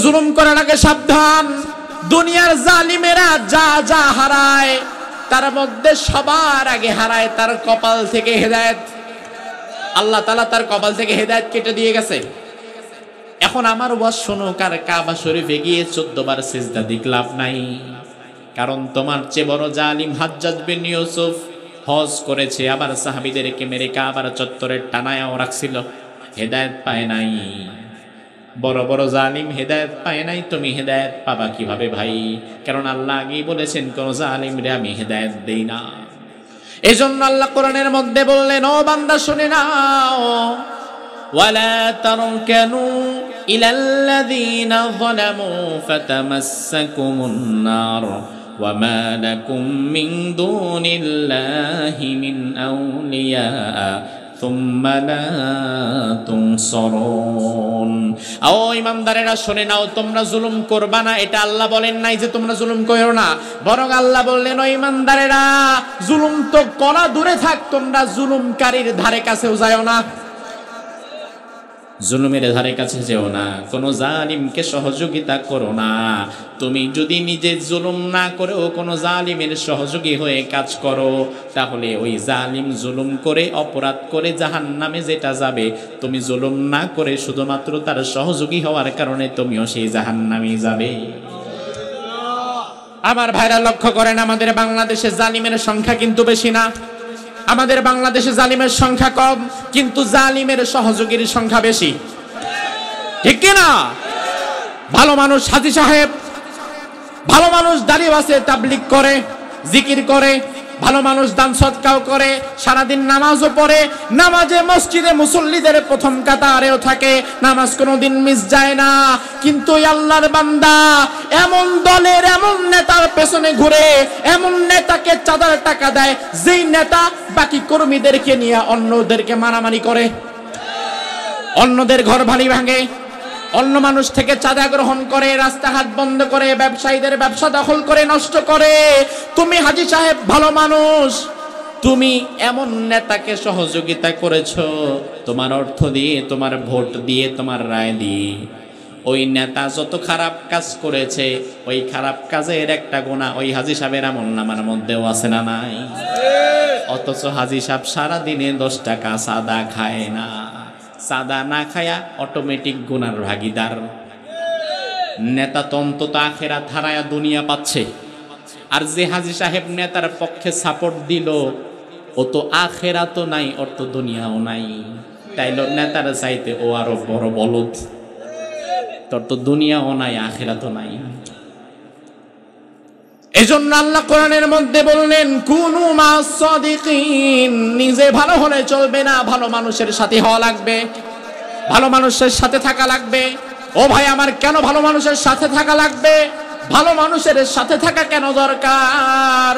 জুলুম করার আগে সাবধান। দুনিয়ার জালিমেরা যা যা হারায় তার মধ্যে সবার আগে হারায় তার কপাল থেকে হেদায়েত। আল্লাহ তাআলা তার কপাল থেকে হেদায়েত কেটে দিয়ে গেছে। এখন আমার ওয়াজ শোনো, কার কাবা শরীফে গিয়ে 14 বার সিজদা দিক লাভ নাই। কারণ তোমার চেয়ে বড় জালিম হাজ্জাজ বিন ইউসুফ হজ করেছে, আবার সাহাবীদেরকে মেরে কাবার চত্বরে টানায়াও রাখছিল, হেদায়েত পায় নাই। বড় বড় জালিম হেদায়েত পায় নাই, তুমি হেদায়েত পাবা কিভাবে ভাই? কারণ আল্লাহ আগেই বলেছেন কোন জালিমরে আমি হেদায়েত দেই না। এজন্য আল্লাহ কোরআনের মধ্যে বললেন, ও বান্দা শুনে নাও, ওয়ালা তারকানু ইলাল্লাযীনা যালামু ফাতামাসসাকুমুন নার ওয়া মা লাকুম মিন দুনিল্লাহি মিন আউলিয়া সুম্মা লা তুনসারুন। ও ইমানদারেরা শুনে নাও, তোমরা জুলুম করবা না। এটা আল্লাহ বলেন নাই যে তোমরা জুলুম করো না, বরং আল্লাহ বললেন, ও ইমানদারেরা জুলুম তো করা দূরে থাক, তোমরা জুলুমকারীর ধারে কাছেও যাও না, জুলুমের ধারে কাছে যেও না, কোন জালিমকে সহযোগিতা করো না। তুমি যদি নিজে জুলুম না করেও কোন জালিমের সহযোগী হয়ে কাজ করো, তাহলে ওই জালিম জুলুম করে অপরাধ করে জাহান্নামে যেটা যাবে, তুমি জুলুম না করে শুধুমাত্র তার সহযোগী হওয়ার কারণে তুমিও সেই জাহান্নামে যাবে। আমার ভাইরা লক্ষ্য করেন, আমাদের বাংলাদেশে জালিমের সংখ্যা কিন্তু বেশি না। আমাদের বাংলাদেশে জালিমের সংখ্যা কম, কিন্তু জালিমের সহযোগীর সংখ্যা বেশি, ঠিক কিনা? ভালো মানুষ হাজী সাহেব, ভালো মানুষ দাঁড়িয়ে আছে, তাবলীগ করে, জিকির করে, ভালো মানুষ দান সদকাও করে, সারাদিন নামাজও পড়ে, নামাজে মসজিদে মুসল্লিদের প্রথম কাতারেও থাকে, নামাজ কোনোদিন মিস যায় না। কিন্তু আল্লাহর বান্দা এমন দলের এমন নেতার পেছনে ঘুরে, এমন নেতাকে চাঁদার টাকা দেয়, যেই নেতা বাকি কর্মীদেরকে নিয়ে অন্যদেরকে মারামারি করে, অন্যদের ঘর ভাঙে, অন্য মানুষ থেকে চাঁদা গ্রহণ করে, রাস্তাঘাট বন্ধ করে, ব্যবসায়ীদের ব্যবসা দখল করে নষ্ট করে। তুমি হাজী সাহেব ভালো মানুষ, তুমি এমন নেতাকে সহযোগিতা করেছো, তোমার অর্থ দিয়ে, তোমার ভোট দিয়ে, তোমার রায় দিয়ে। ওই নেতা যত খারাপ কাজ করেছে, ওই খারাপ কাজের একটা গুনাহ ওই হাজী সাহেবের আমলনামার মধ্যেও আছে না নাই? অথচ হাজী সাহেব সারাদিনে 10 টাকা চাঁদা খায় না। চাঁদা না খায়া অটোমেটিক গুনার ভাগিদার। নেতা তো অন্তত আখেরাত হারায়া দুনিয়া পাচ্ছে, আর যে হাজী সাহেব নেতার পক্ষে সাপোর্ট দিল, ও তো আখেরাতও নাই, ওর তো দুনিয়াও নাই। তাইলো নেতার চাইতে ও আরো বড় বলদ, তোর তো দুনিয়াও নাই, আখেরাতও নাই। এজন্য আল্লাহ কোরআনের মধ্যে বললেন, কুনু মাস সাদিকিন, নিজে ভালো হলে চলবে না, ভালো মানুষের সাথে হওয়া লাগবে, ভালো মানুষের সাথে থাকা লাগবে। ও ভাই আমার, কেন ভালো মানুষের সাথে থাকা লাগবে? ভালো মানুষের সাথে থাকা কেন দরকার?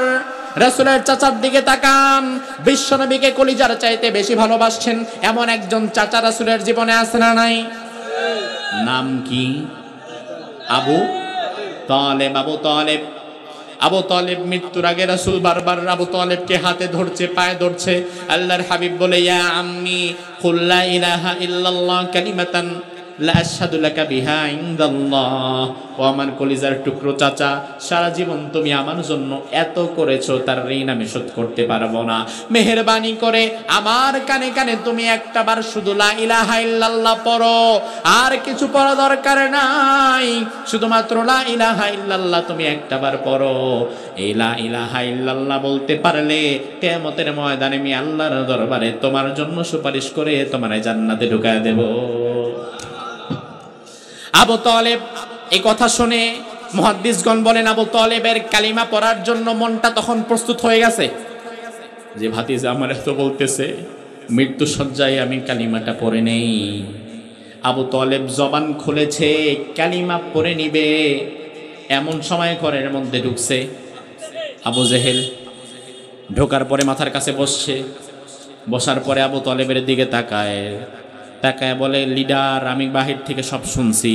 রাসূলের চাচার দিকে তাকান, বিশ্বনবীকে কলিজার চাইতে বেশি ভালোবাসছেন এমন একজন চাচা রাসূলের জীবনে আছে না নাই? নাম কি? আবু তালেব। আবু তালেব মৃত্যুর আগে রাসূল বারবার আবু তালেবকে হাতে ধরছে, পায়ে ধরছে। আল্লাহর হাবিব বলে, ইয়া আম্মি কুল লা ইলাহা ইল্লাল্লাহ কালিমাতান লা আশহাদু লাকা বিহা ইনদাল্লাহ। ও আমার কলিজার টুকরো চাচা, সারা জীবন তুমি আমার জন্য এত করেছো, তার ঋণ আমি শোধ করতে পারবো না। মেহেরবানি করে আমার কানে কানে তুমি একটা বার শুধু লা ইলাহা ইল্লাল্লাহ পড়ো, আর কিছু পড়া দরকার নাই, শুধুমাত্র লা ইলাহা ইল্লাল্লাহ তুমি একটা বার পড়ো। এই লা ইলাহা ইল্লাল্লাহ বলতে পারলে কিয়ামতের ময়দানে আমি আল্লাহর দরবারে তোমার জন্য সুপারিশ করে তোমারে জান্নাতে ঢুকায় দেব। আবু তালেব এই কথা শুনে মুহাদ্দিসগণ বলেন, আবু তালেবের কালিমা পড়ার জন্য মনটা তখন প্রস্তুত হয়ে গেছে, যে ভাতিজা আমার এত বলতেছে, মৃত্যু সজ্জায় আমি কালিমাটা পড়ে নেই। আবু তালেব জবান খুলেছে, কালিমা পড়ে নিবে, এমন সময় ঘরের মধ্যে ঢুকছে আবু জেহেল। ঢোকার পরে মাথার কাছে বসছে, বসার পরে আবু তালেবের দিকে তাকায় বলে, লিডার, আমি বাহির থেকে সব শুনছি,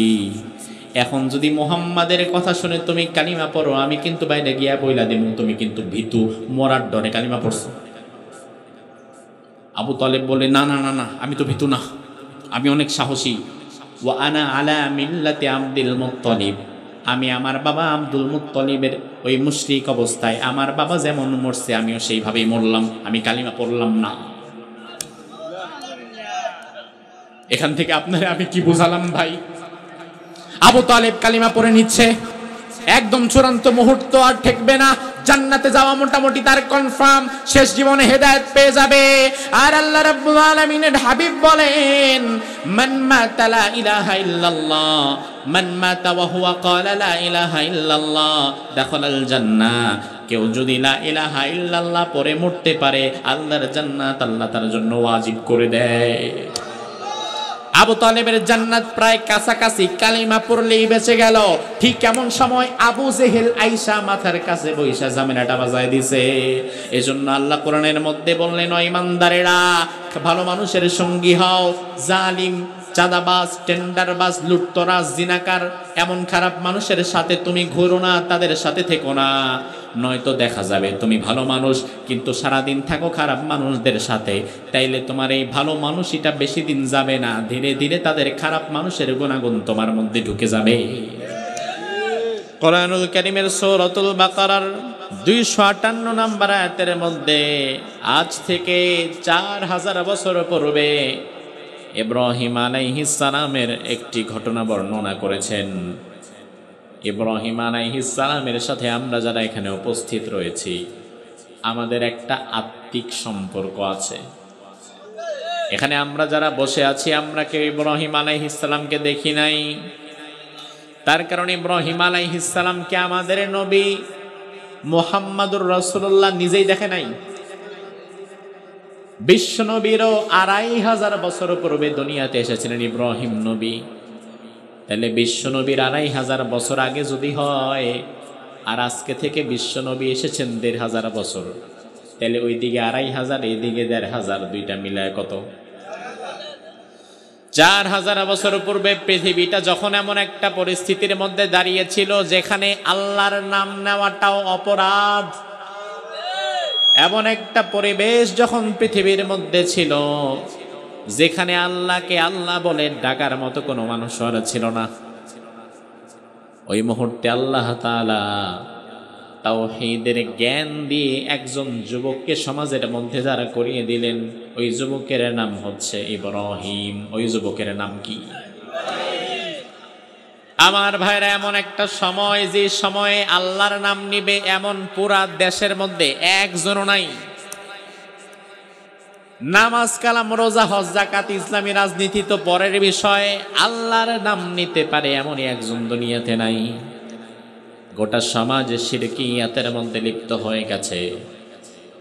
এখন যদি মুহাম্মাদের কথা শুনে তুমি কালিমা পড়ো, আমি কিন্তু বাইরে গিয়া বইলা দেব তুমি কিন্তু ভীতু, মরার ডরে কালিমা পড়ছো। আবু তালেব বলে, না না না না, আমি তো ভীতু না, আমি অনেক সাহসী। ওয়া আনা আলা মিল্লাতি আব্দুল মুত্তালিব, আমি আমার বাবা আব্দুল মুত্তালিবের ওই মুশরিক অবস্থায় আমার বাবা যেমন মরছে আমিও সেইভাবেই মরলাম, আমি কালিমা পড়লাম না। এখান থেকে আপনারা আমি কি বুঝালাম ভাই? আবু তালেব কালিমা পড়ে নিচ্ছে, একদম চূড়ান্ত মুহূর্ত, আর ঠেকবে না, জান্নাতে যাওয়া মোটামুটি তার কনফার্ম, শেষ জীবনে হেদায়েত পেয়ে যাবে। আর আল্লাহ রাব্বুল আলামিনের হাবিব বলেন, মান মাতা লা ইলাহা ইল্লাল্লাহ, মান মাতা ওয়া হুয়া ক্বালা লা ইলাহা ইল্লাল্লাহ দাখালাল জান্নাহ, কেউ যদি লা ইলাহা ইল্লাল্লাহ পড়ে মরতে পারে আল্লাহর জান্নাত আল্লাহ তার জন্য ওয়াজিব করে দেয়। আবু তালেবের জান্নাত প্রায় কাছাকাছি, কালিমা পড়লেই বেঁচে গেল। ঠিক এমন সময় আবু জেহেল আইসা মাথার কাছে বইসা জামিনাটা বাজায় দিছে। এজন্য আল্লাহ কোরআনের মধ্যে বললেন, ও ইমানদারেরা, ভালো মানুষের সঙ্গী হও, জালিম, চাঁদাবাজ, টেন্ডারবাজ, লুটতরাজ, জিনাকার এমন খারাপ মানুষের সাথে তুমি ঘুরো না, তাদের সাথে থেকো না। নয়তো দেখা যাবে তুমি ভালো মানুষ কিন্তু সারাদিন থাকো খারাপ মানুষদের সাথে, তাইলে তোমার এই ভালো মানুষটা বেশি দিন যাবে না, ধীরে ধীরে তাদের খারাপ মানুষের গুণাগুণ তোমার মধ্যে ঢুকে যাবে। কোরআনুল কারীমের সূরাতুল বাকারার 258 নম্বর আয়াতের মধ্যে আজ থেকে 4000 বছর পূর্বে ইব্রাহিম আলাইহিস সালামের একটি ঘটনা বর্ণনা করেছেন। ইব্রাহিম আলাইহিস সালামের সাথে আমরা যারা এখানে উপস্থিত রয়েছি আমাদের একটা আত্মিক সম্পর্ক আছে। এখানে আমরা যারা বসে আছি আমরা কেউ ইব্রাহিম আলাইহিস সালামকে দেখি নাই, তার কারণে ইব্রাহিম আলাইহিস সালামকে আমাদের নবী মুহাম্মাদুর রাসূলুল্লাহ নিজেই দেখে নাই। বিশ্ব নবীরও 2500 বছর পূর্বে দুনিয়াতে এসেছিলেন ইব্রাহিম নবী। তাহলে বিশ্ব নবীর 2500 বছর আগে যদি হয়, আর আজকে থেকে বিশ্ব নবী এসেছেন 1500 বছর, তাহলে ওইদিকে 2500 এইদিকে 1500, দুইটা মিলায় কত? 4000 বছর পূর্বে পৃথিবীটা যখন এমন একটা পরিস্থিতির মধ্যে দাঁড়িয়েছিল যেখানে আল্লাহর নাম নেওয়াটাও অপরাধ, এমন একটা পরিবেশ যখন পৃথিবীর মধ্যে ছিল যেখানে আল্লাহকে আল্লাহ বলে ডাকার মতো কোনো মানুষ আর ছিল না, ওই মুহূর্তে আল্লাহ তাআলা তাওহীদের জ্ঞান দিয়ে একজন যুবককে সমাজের মধ্যে দাঁড়া করিয়ে দিলেন। ওই যুবকের নাম হচ্ছে ইব্রাহিম। ওই যুবকের নাম কি? আমার ভাইরা, এমন একটা সময় যে সময়ে আল্লাহর নাম নিবে এমন পুরা দেশের মধ্যে একজনও নাই। নামাজ, কালাম, রোজা, হজ, যাকাত, ইসলামী রাজনীতি তো পরের বিষয়, আল্লাহর নাম নিতে পারে এমনই একজন দুনিয়াতে নাই। গোটা সমাজ শিরকিয়াতের মধ্যে লিপ্ত হয়ে গেছে।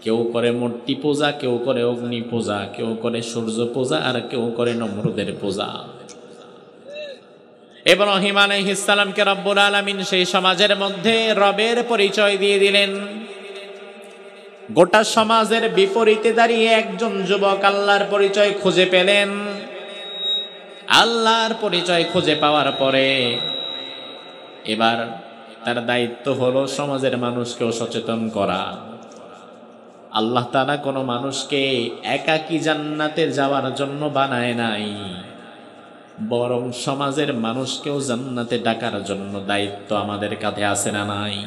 কেউ করে মূর্তি পূজা, কেউ করে অগ্নি পূজা, কেউ করে সূর্য পূজা, আর কেউ করে নমরুদের পূজা। ইব্রাহিম আলাইহিস সালামকে রব্বুল আলামিন সেই সমাজের মধ্যে রবের পরিচয় দিয়ে দিলেন। গোটা সমাজের বিপরীতে দাঁড়িয়ে একজন যুবক আল্লাহর পরিচয় খুঁজে পেলেন। আল্লাহর পরিচয় খুঁজে পাওয়ার পরে এবার তার দায়িত্ব হলো সমাজের মানুষকেও সচেতন করা। আল্লাহ তাআলা কোনো মানুষকে একাকী জান্নাতে যাওয়ার জন্য বানায় নাই, বরং সমাজের মানুষকেও জান্নাতে ডাকার জন্য দায়িত্ব আমাদের কাঁধে আছে না নাই?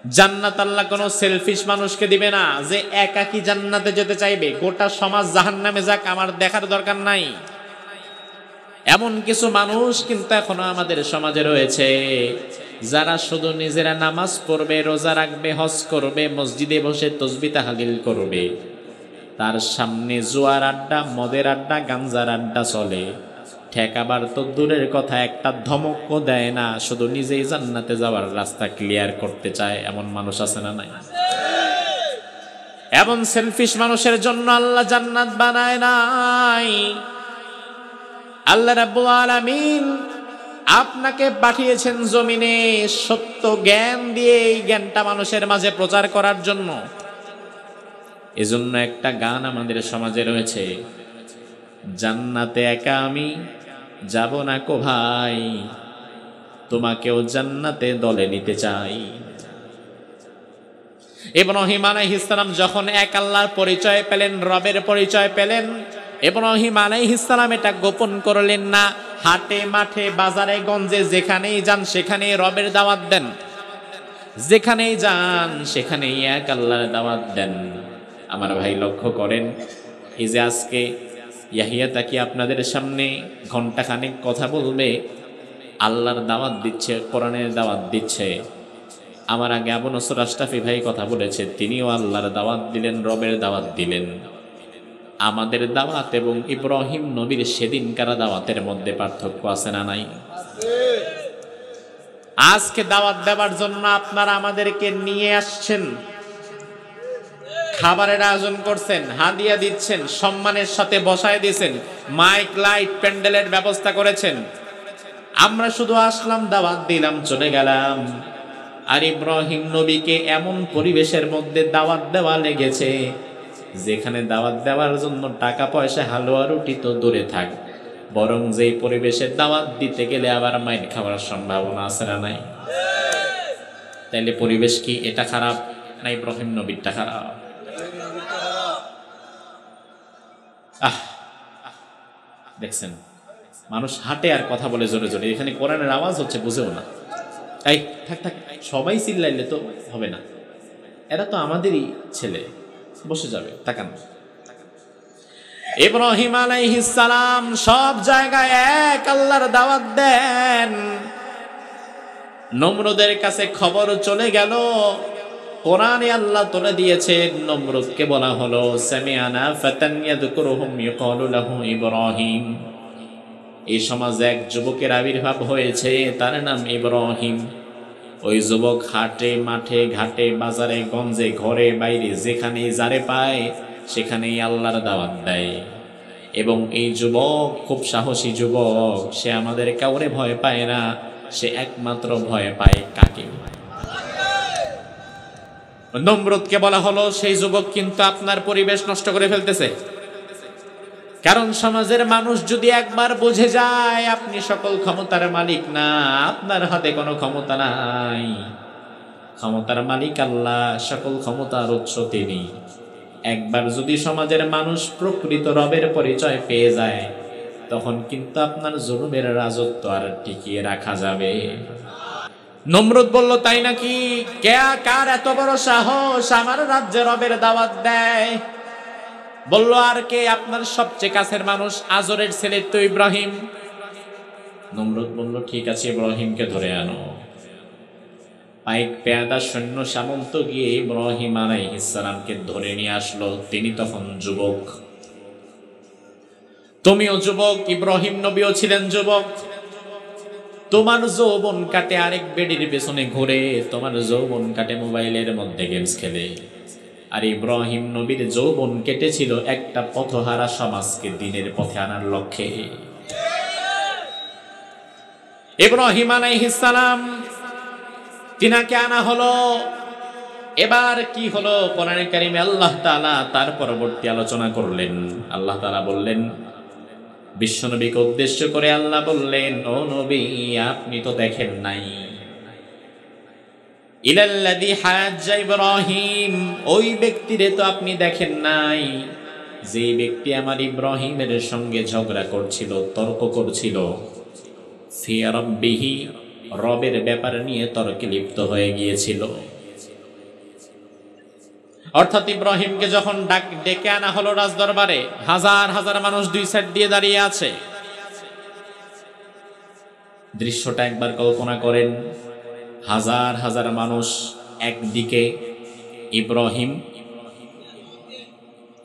জান্নাত আল্লাহ কোনো সেলফিশ মানুষকে দিবে না যে একাকী জান্নাতে যেতে চাইবে, গোটা সমাজ জাহান্নামে যাক আমার দেখার দরকার নাই। এমন কিছু মানুষ কিন্তু এখনো আমাদের সমাজে রয়েছে যারা শুধু নিজেরা নামাজ পড়বে, রোজা রাখবে, হজ করবে, মসজিদে বসে তাসবিহ তাহলিল করবে, তার সামনে জুয়ার আড্ডা, মদের আড্ডা, গাঞ্জার আড্ডা চলে। ঠেকাবার তো দূরের কথা, একটা ধমকও দেয় না, শুধু নিজেই জান্নাতে যাওয়ার রাস্তা ক্লিয়ার করতে চায়। এমন মানুষ আছে না নাই? এমন সেলফিশ মানুষের জন্য আল্লাহ জান্নাত বানায় নাই। আল্লাহ রাব্বুল আলামিন আপনাকে পাঠিয়েছেন জমিনে সত্য জ্ঞান দিয়ে, এই জ্ঞানটা মানুষের মাঝে প্রচার করার জন্য। এজন্য একটা গান আমাদের সমাজে রয়েছে, জান্নাতে একা আমি যাব না কো ভাই, তোমাকেও জান্নাতে দলে নিতে চাই। ইব্রাহিম আলাইহিস সালাম যখন এক আল্লাহর পরিচয় পেলেন, রবের পরিচয় পেলেন, ইব্রাহিম আলাইহিস সালাম এটা গোপন করলেন না, হাটে মাঠে বাজারে গঞ্জে যেখানেই যান সেখানেই রবের দাওয়াত দেন, যেখানেই যান সেখানেই এক আল্লাহর দাওয়াত দেন। আমার ভাই লক্ষ্য করেন, এই যে আজকে ইয়াহিয়া তাকি আপনাদের সামনে ঘন্টাখানেক কথা বলবে, আল্লাহর দাওয়াত দিচ্ছে, কোরআনের দাওয়াত দিচ্ছে। আমার আগে আবু নসর আশরাফি ভাই কথা বলেছে, তিনিও আল্লাহর দাওয়াত দিলেন, রবের দাওয়াত দিলেন। আমাদের দাওয়াত এবং ইব্রাহিম নবীর সেদিনকার দাওয়াতের মধ্যে পার্থক্য আছে না নাই? আজকে দাওয়াত দেওয়ার জন্য আপনারা আমাদেরকে নিয়ে আসছেন, খাবারের আয়োজন করছেন, হাদিয়া দিচ্ছেন, সম্মানের সাথে বসায় দিয়েছেন, মাইক লাইট প্যান্ডেলের ব্যবস্থা করেছেন। আমরা শুধু আসলাম, দাওয়াত দিলাম, চলে গেলাম। আর ইব্রাহিম নবীকে এমন পরিবেশের মধ্যে দাওয়াত দেওয়া লেগেছে, যেখানে দাওয়াত দেওয়ার জন্য টাকা পয়সা হালুয়া রুটি তো দূরে থাক, বরং যেই পরিবেশে দাওয়াত দিতে গেলে আবার মাইর খাওয়ার সম্ভাবনা আছে না নাই? তাইলে পরিবেশ কি এটা খারাপ না ইব্রাহিম নবীরটা খারাপ? দেখছেন, মানুষ হাঁটে আর কথা বলে জোরে জোরে, এখানে কোরআনের আওয়াজ হচ্ছে, বুঝেও না। এই থাক থাক, সবাই চিল্লাইলে তো হবে না, এরা তো আমাদেরই ছেলে, বসে যাবে, তাকান। ইব্রাহিম আলাইহিস সালাম সব জায়গায় এক আল্লাহর দাওয়াত দেন। নমরুদের কাছে খবর চলে গেল, কোরআনে আল্লাহ তুলে দিয়েছেন, নমরুদকে বলা হলো সামিআনা ফাতান ইয়াযকুরুহুম ইউকালু লাহু ইব্রাহিম। এই সমাজে এক যুবকের আবির্ভাব হয়েছে, তার নাম ইব্রাহিম। ওই যুবক হাটে মাঠে ঘাটে বাজারে গঞ্জে ঘরে বাইরে যেখানেই যারে পায় সেখানেই আল্লাহর দাওয়াত দেয়। এবং এই যুবক খুব সাহসী যুবক, সে আমাদের কাউরে ভয় পায় না, সে একমাত্র ভয় পায় কাকে? নমরুদকে বলা হলো সেই যুবক কিন্তু আপনার পরিবেশ নষ্ট করে ফেলতেছে। কারণ সমাজের মানুষ যদি একবার বুঝে যায় আপনি সকল ক্ষমতার মালিক না, আপনার হাতে কোনো ক্ষমতা নাই, ক্ষমতার মালিক আল্লাহ, সকল ক্ষমতার উৎস তিনি। একবার যদি সমাজের মানুষ প্রকৃত রবের পরিচয় পেয়ে যায়, তখন কিন্তু আপনার জুলুমের রাজত্ব আর টিকিয়ে রাখা যাবে। নমরুদ বলল, তাই নাকি? কার এত বড় সাহস আমার রাজ্যে রবের দাওয়াত দেয়? বলল, আর কে? আপনার সবচেয়ে কাছের মানুষ আজরের ছেলে তো ইব্রাহিম। নমরুদ বলল, ঠিক আছে, ইব্রাহিমকে ধরে আনো। পাইক পেয়াদা সৈন্য সামন্ত গিয়ে ইব্রাহিম আলাইহিস সালামকে ধরে নিয়ে আসলো। তিনি তখন যুবক, তুমিও যুবক, ইব্রাহিম নবীও ছিলেন যুবক। তোমার যৌবন কাটে আরেক বেডির পেছনে ঘুরে, তোমার যৌবন কাটে মোবাইলের মধ্যে গেমস খেলে। আর ইব্রাহিম নবীর যৌবন কেটেছিল একটা পথহারা সমাজকে দিনের পথে আনার লক্ষ্যে। ইব্রাহিম আলাইহিস সালাম তিনাকে আনা হলো। এবার কি হলো? কোরআনে কারিমে আল্লাহ তাআলা তার পরবর্তী আলোচনা করলেন। আল্লাহ তাআলা বললেন, বিশ্বনবীকে উদ্দেশ্য করে আল্লাহ বললেন, ও নবী, আপনি তো দেখেন নাই, ইলাল্লাযী হাজ্জা ইব্রাহিম, ওই ব্যক্তিরে তো আপনি দেখেন নাই, যে ব্যক্তি আমার ইব্রাহিমের সঙ্গে ঝগড়া করছিল, তর্ক করছিল, ফি রাব্বিহি, রবের ব্যাপার নিয়ে তর্কে লিপ্ত হয়ে গিয়েছিল। অর্থাৎ ইব্রাহিমকে যখন ডেকে আনা হলো রাজদরবারে, হাজার হাজার মানুষ দুই সাইড দিয়ে দাঁড়িয়ে আছে। দৃশ্যটা একবার কল্পনা করেন, হাজার হাজার মানুষ একদিকে,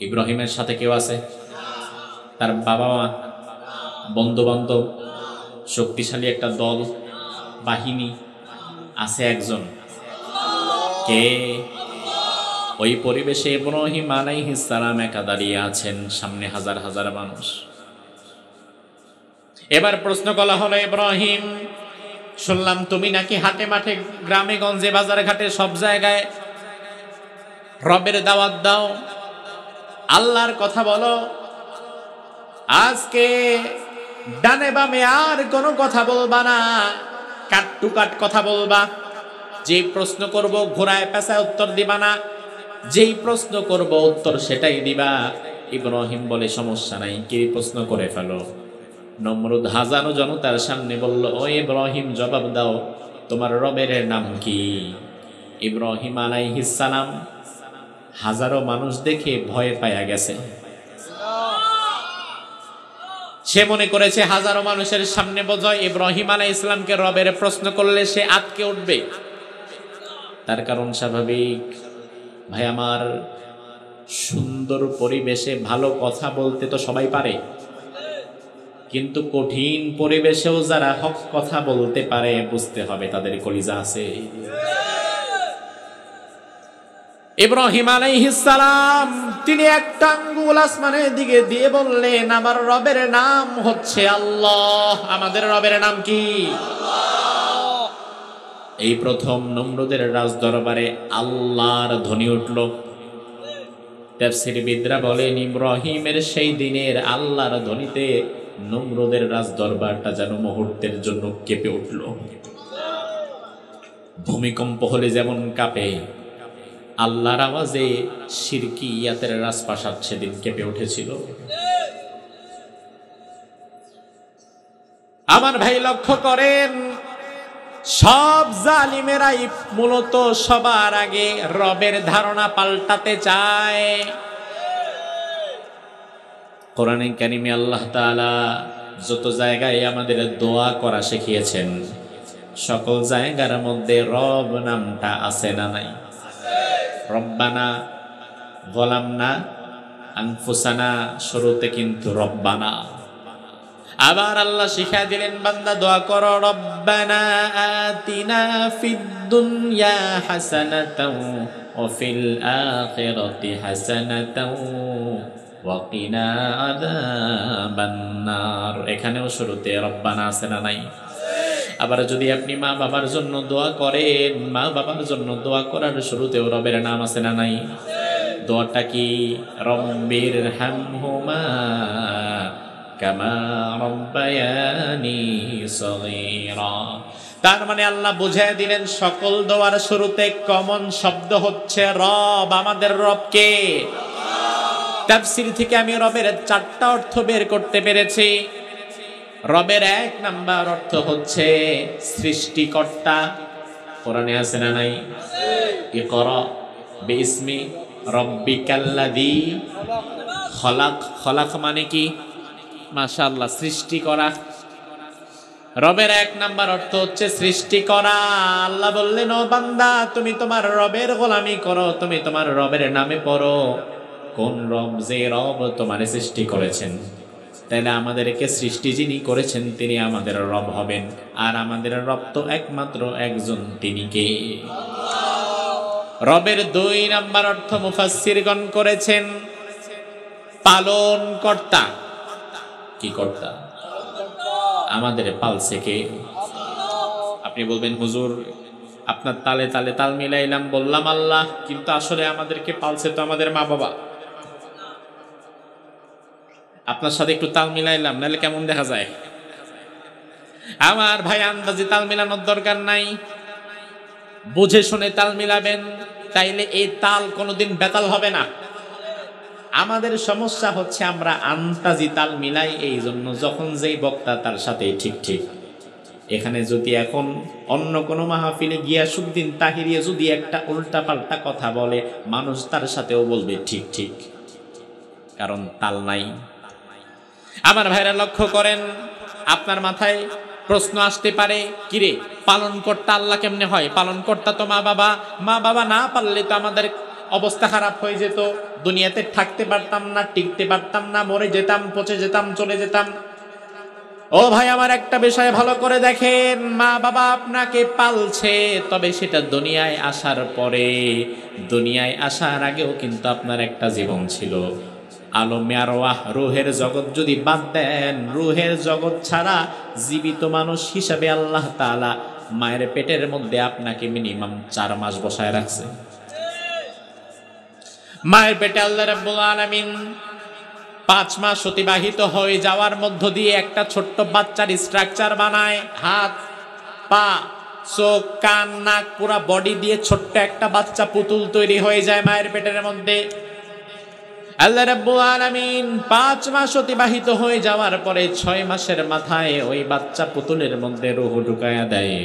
ইব্রাহিমের সাথে কেউ আছে? তার বাবা মা, বন্ধু বান্ধব, শক্তিশালী একটা দল বাহিনী আছে একজন, কে? ওই পরিবেশে ইব্রাহিম আলাইহিস সালাম একা দাঁড়িয়ে আছেন, সামনে হাজার হাজার মানুষ। এবার প্রশ্ন করা হলো, ইব্রাহিম, শুনলাম তুমি নাকি হাটে মাঠে গ্রামে গঞ্জে বাজারে ঘাটে সব জায়গায় রবের দাওয়াত দাও, আল্লাহর কথা বলো, আজকে ডানে বামে আর কোনো কথা বলবা না, কাট টু কাট কথা বলবা। যেই প্রশ্ন করব ঘোড়ায় পেঁচায় উত্তর দিবা না, যেই প্রশ্ন করব উত্তর সেটাই দিবা। ইব্রাহিম বলে সমস্যা নাই, কি প্রশ্ন করে ফেলো। নমরুদ হাজারো জনতার সামনে বলল, ও ইব্রাহিম জবাব দাও, তোমার রবের নাম কি? ইব্রাহিম আলাইহিস সালাম হাজারো মানুষ দেখে ভয় পায়া গেছে। সে মনে করেছে হাজারো মানুষের সামনে বোঝায় ইব্রাহিম আলাইহিস সালামকে রবের প্রশ্ন করলে সে আটকে উঠবে। তার কারণ স্বাভাবিক। ভাই আমার, সুন্দর পরিবেশে ভালো কথা বলতে তো সবাই পারে, কিন্তু কঠিন পরিবেশেও যারা হক কথা বলতে পারে বুঝতে হবে তাদের কলিজা আছে। ইব্রাহিম আলাইহিস সালাম তিনি একটা আঙ্গুল আসমানের দিকে দিয়ে বললেন, আমার রবের নাম হচ্ছে আল্লাহ। আমাদের রবের নাম কি? আল্লাহ। এই প্রথম নমরুদের রাজ দরবারে আল্লাহর ধ্বনি উঠল। তাফসীরবিদরা বলেন, ইব্রাহিমের সেই দিনের আল্লাহর ধ্বনিতে নমরুদের রাজ দরবারটা যেন মুহূর্তের জন্য কেঁপে উঠল। ভূমিকম্প হলে যেমন কাঁপে, আল্লাহর আওয়াজে শিরকিয়াতের রাজপ্রাসাদ সেদিন কেঁপে উঠেছিল। আমার ভাই লক্ষ্য করেন, সব জালিমেরাই মূলত সবার আগে রবের ধারণা পাল্টাতে চায়। কোরআনে কারিমে আল্লাহ তাআলা যত জায়গায় আমাদের দোয়া করা শিখিয়েছেন, সকল জায়গার মধ্যে রব নামটা আছে না নাই? রব্বানা যালামনা আনফুসানা, শুরুতে কিন্তু রব্বানা। আবার আল্লাহ শিখা দিলেন, বান্দা দোয়া করো, রব্বানা আতিনা ফিদ দুনিয়া হাসানাতাও ওয়া ফিল আখিরাতি হাসানাতাও ওয়া কিনা আযাবান নার। এখানেও শুরুতে রব্বানা আছে না নাই? আবার যদি আপনি মা বাবার জন্য দোয়া করেন, মা বাবার জন্য দোয়া করার শুরুতেও রবের নাম আছে না নাই? দোয়াটা কি? রব্বির হামহুমা কামা রব্বায়ানি সগীরা। তার মানে আল্লাহ বুঝিয়ে দিলেন, সকল দোয়ার শুরুতে কমন শব্দ হচ্ছে রব। আমাদের রব কে? তাফসীর থেকে আমি রবের 4টা অর্থ বের করতে পেরেছি। রবের 1 নাম্বার অর্থ হচ্ছে সৃষ্টিকর্তা। কোরআনে আছে না নাই? ইকরা বিইসমি রাব্বিকাল্লাযী খলাক। খলাক মানে কি? মাশাআল্লাহ, সৃষ্টি করা। রবের 1 নাম্বার অর্থ হচ্ছে সৃষ্টি করা। আল্লাহ বললেন, ও বান্দা, তুমি তোমার রবের গোলামি করো, তুমি তোমার রবের নামে পড়ো। কোন রব? যে রব তোমার সৃষ্টি করেছেন। তাহলে আমাদেরকে সৃষ্টি যিনি করেছেন তিনি আমাদের রব হবেন, আর আমাদের রব তো একমাত্র একজন, তিনি কে? রবের 2 নাম্বার অর্থ মুফাসসিরগণ করেছেন পালন কর্তা। কি কর্তা? আমাদের পালছে কে? আপনি বলবেন, হুজুর আপনার তালে তালে তাল মিলাইলাম, বললাম আল্লাহ, কিন্তু আসলে আমাদেরকে পালছে তো আমাদের মা বাবা। আপনার সাথে একটু তাল মিলাইলাম, নাহলে কেমন দেখা যায়? আমার ভাই, আন্দাজে তাল মিলানোর দরকার নাই, বুঝে শুনে তাল মিলাবেন, তাইলে এই তাল কোনোদিন বেতাল হবে না। আমাদের সমস্যা হচ্ছে আমরা আন্দাজি তাল মিলাই, এই জন্য যখন যেই বক্তা তার সাথে ঠিক ঠিক। এখানে যদি এখন অন্য কোনো মাহফিলে গিয়াসউদ্দিন তাহিরিয়া যদি একটা উল্টা পাল্টা কথা বলে, মানুষ তার সাথেও বলবে ঠিক ঠিক, কারণ তাল নাই। আমার ভাইরা লক্ষ্য করেন, আপনার মাথায় প্রশ্ন আসতে পারে, কিরে পালন কর্তা আল্লাহ কেমনে হয়? পালন কর্তা তো মা বাবা। মা বাবা না পারলে তো আমাদের অবস্থা খারাপ হয়ে যেত, দুনিয়াতে থাকতে পারতাম না, টিকতে পারতাম না, মরে যেতাম, পচে যেতাম, চলে যেতাম। ও ভাই আমার, একটা বিষয় ভালো করে দেখেন, মা বাবা আপনাকে পালছে, তবে সেটা দুনিয়ায় আসার পরে। দুনিয়ায় আসার আগেও কিন্তু আপনার একটা জীবন ছিল। আলমে আরওয়াহ, রুহের জগৎ যদি বাদ দেন, রুহের জগৎ ছাড়া জীবিত মানুষ হিসাবে আল্লাহ তাআলা মায়ের পেটের মধ্যে আপনাকে মিনিমাম 4 মাস বসায় রাখছে। মায়ের পেটে আল্লাহ রাব্বুল আলামিন 5 মাস অতিবাহিত হয়ে যাওয়ার মধ্য দিয়ে একটা ছোট্ট বাচ্চার স্ট্রাকচার বানায়। হাত, পা, চোখ, কান, নাক, পুরা বডি দিয়ে ছোট্ট একটা বাচ্চা পুতুল তৈরি হয়ে যায় মায়ের পেটের মধ্যে। আল্লাহ রাব্বুল আলামিন 5 মাস অতিবাহিত হয়ে যাওয়ার পরে 6 মাসের মাথায় ওই বাচ্চা পুতুলের মধ্যে রূহ ঢুকায়া দেয়।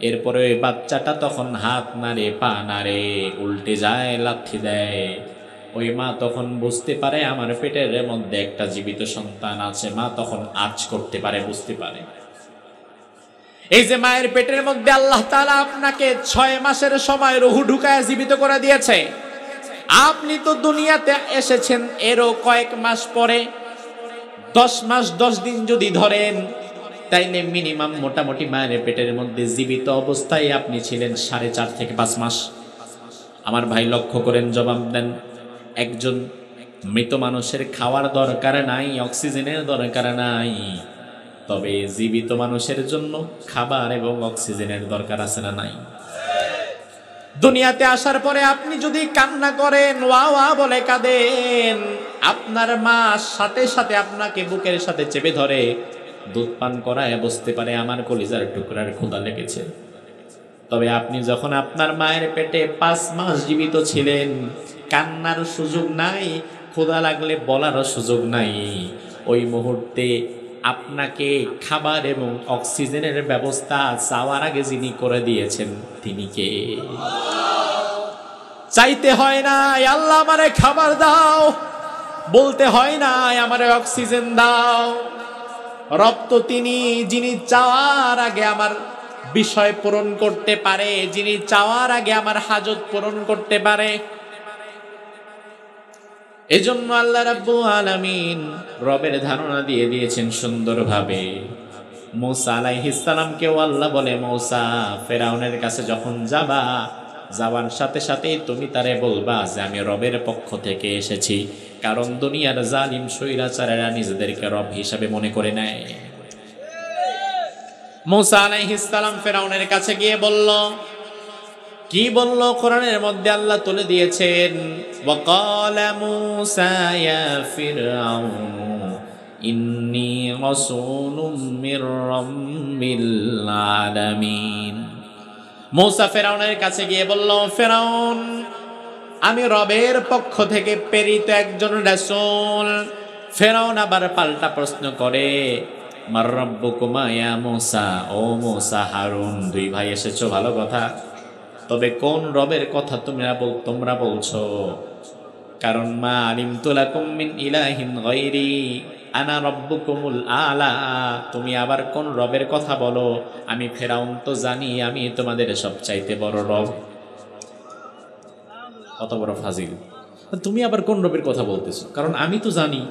এরপরে ওই বাচ্চাটা তখন হাত নাড়ে, পা নাড়ে, উল্টে যায়, লাথি দেয়। ওই মা তখন বুঝতে পারে আমার পেটের মধ্যে একটা জীবিত সন্তান আছে। মা তখন আঁচ করতে পারে, বুঝতে পারে। এই যে মায়ের পেটের মধ্যে আল্লাহ তাআলা আপনাকে 6 মাসের সময় রূহ ঢুকায় জীবিত করে দিয়েছে। আপনি তো দুনিয়াতে এসেছেন এরও কয়েক মাস পরে, 10 মাস 10 দিন যদি ধরেন, তাইলে মিনিমাম মোটামুটি মায়ের পেটের মধ্যে জীবিত অবস্থায় আপনি ছিলেন 4.5 থেকে 5 মাস। আমার ভাই লক্ষ্য করেন, জবাব দেন। একজন মৃত মানুষের খাওয়ার দরকার নাই, অক্সিজেনের দরকার নাই, তবে জীবিত মানুষের জন্য খাবার এবং অক্সিজেনের দরকার আছে না নাই? দুনিয়াতে আসার পরে আপনি যদি কান্না করেন, ওয়া ওয়া বলে কাঁদেন, আপনার মা সাথে সাথে আপনাকে বুকের সাথে চেপে ধরে দুধ পান করায় বুঝতে পারে আমার কলিজার টুকরার ক্ষুধা লেগেছে। তবে আপনি যখন আপনার মায়ের পেটে 5 মাস জীবিত ছিলেন, কান্নার সুযোগ নাই, ক্ষুধা লাগলে বলারও সুযোগ নাই। ওই মুহূর্তে আপনাকে খাবার এবং অক্সিজেনের ব্যবস্থা চাওয়ার আগে যিনি করে দিয়েছেন তিনি কে? চাইতে হয় না আল্লাহ আমারে খাবার দাও, বলতে হয় না আমারে অক্সিজেন দাও। রব তো তিনি, যিনি চাওয়ার আগে আমার বিষয় পূরণ করতে পারে, যিনি চাওয়ার আগে আমার হাজত পূরণ করতে পারে। এজন্য আল্লাহ রাব্বুল আলামিন রবের ধারণা দিয়ে দিয়েছেন সুন্দরভাবে। মূসা আলাইহিস সালামকেও আল্লাহ বলে, মূসা ফেরাউনের কাছে যখন যাবা, যাওয়ার সাথে সাথেই তুমি তারে বলবা যে আমি রবের পক্ষ থেকে এসেছি। কারণ দুনিয়ার জালিম স্বৈরাচারেরা নিজেদেরকে রব হিসাবে মনে করে নেয়। মূসা আলাইহিস সালাম ফেরাউনের কাছে গিয়ে বলল, কি বলল? কোরআনের মধ্যে আল্লাহ তুলে দিয়েছেন, ওয়াকালা মূসা ইয়া ফিরআউন ইন্নী রাসূলুম মির রাব্বিল আলামিন। মূসা ফেরাউনের কাছে গিয়ে বলল, ফেরাউন আমি রবের পক্ষ থেকে প্রেরিত একজন রাসূল। ফেরাউন আবার পাল্টা প্রশ্ন করে, মার রাব্বুকুমা ইয়া মূসা, ও মূসা হারুন, দুই ভাই এসেছো, ভালো কথা, তবে কোন রবের কথা তোমরা বলছো? কারণ মা আলিমতু লাকুম মিন ইলাহিন গায়রি আনা রাব্বুকুমুল আলা। তুমি আবার কোন রবের কথা বলো? আমি ফেরাউন তো জানি আমি তোমাদের সবচাইতে বড় রব। কত বড় ফাজিল! তুমি আবার কোন রবের কথা বলতেছো? কারণ আমি তো জানি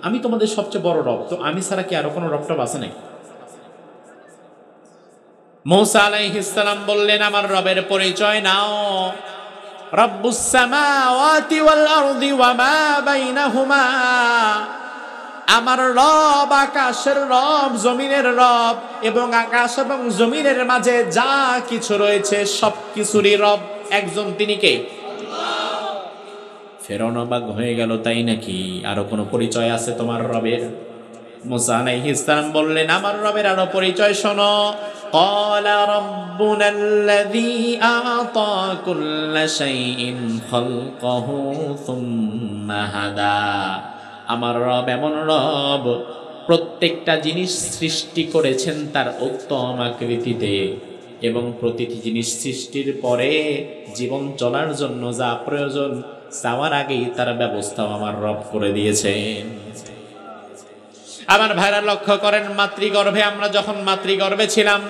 আমি তোমাদের সবচেয়ে বড় রব, তো আমি ছাড়া কি আরো কোনো রব টব আছে নাকি? মূসা আলাইহিস সালাম বললেন, আমার রবের পরিচয় নাও। রব্বুস সামাওয়াতি ওয়াল আরদি ওয়া মা বাইনাহুমা। আমার রব আকাশের রব, জমিনের রব, এবং আকাশ এবং জমিনের মাঝে যা কিছু রয়েছে সব কিছুরই রব একজন, তিনি কে? ফেরাউন অবাক হয়ে গেল, তাই নাকি? আরো কোনো পরিচয় আছে তোমার রবের? মূসা আলাইহিস সালাম বললেন, আমার রবের আরো পরিচয় শোনো। ক্বালা রাব্বুনাল্লাযী আ'তা কুল্লা শাইইন খালকাহু সুম্মা হাদা। আমার রব এমন রব, প্রত্যেকটা জিনিস সৃষ্টি করেছেন তার উত্তম আকৃতিতে, এবং প্রতিটি জিনিস সৃষ্টির পরে জীবন চলার জন্য যা প্রয়োজন চাওয়ার আগেই তার ব্যবস্থাও আমার রব করে দিয়েছেন। আমার ভাইরা লক্ষ্য করেন, মাতৃগর্ভে আমরা যখন মাতৃগর্ভে ছিলাম,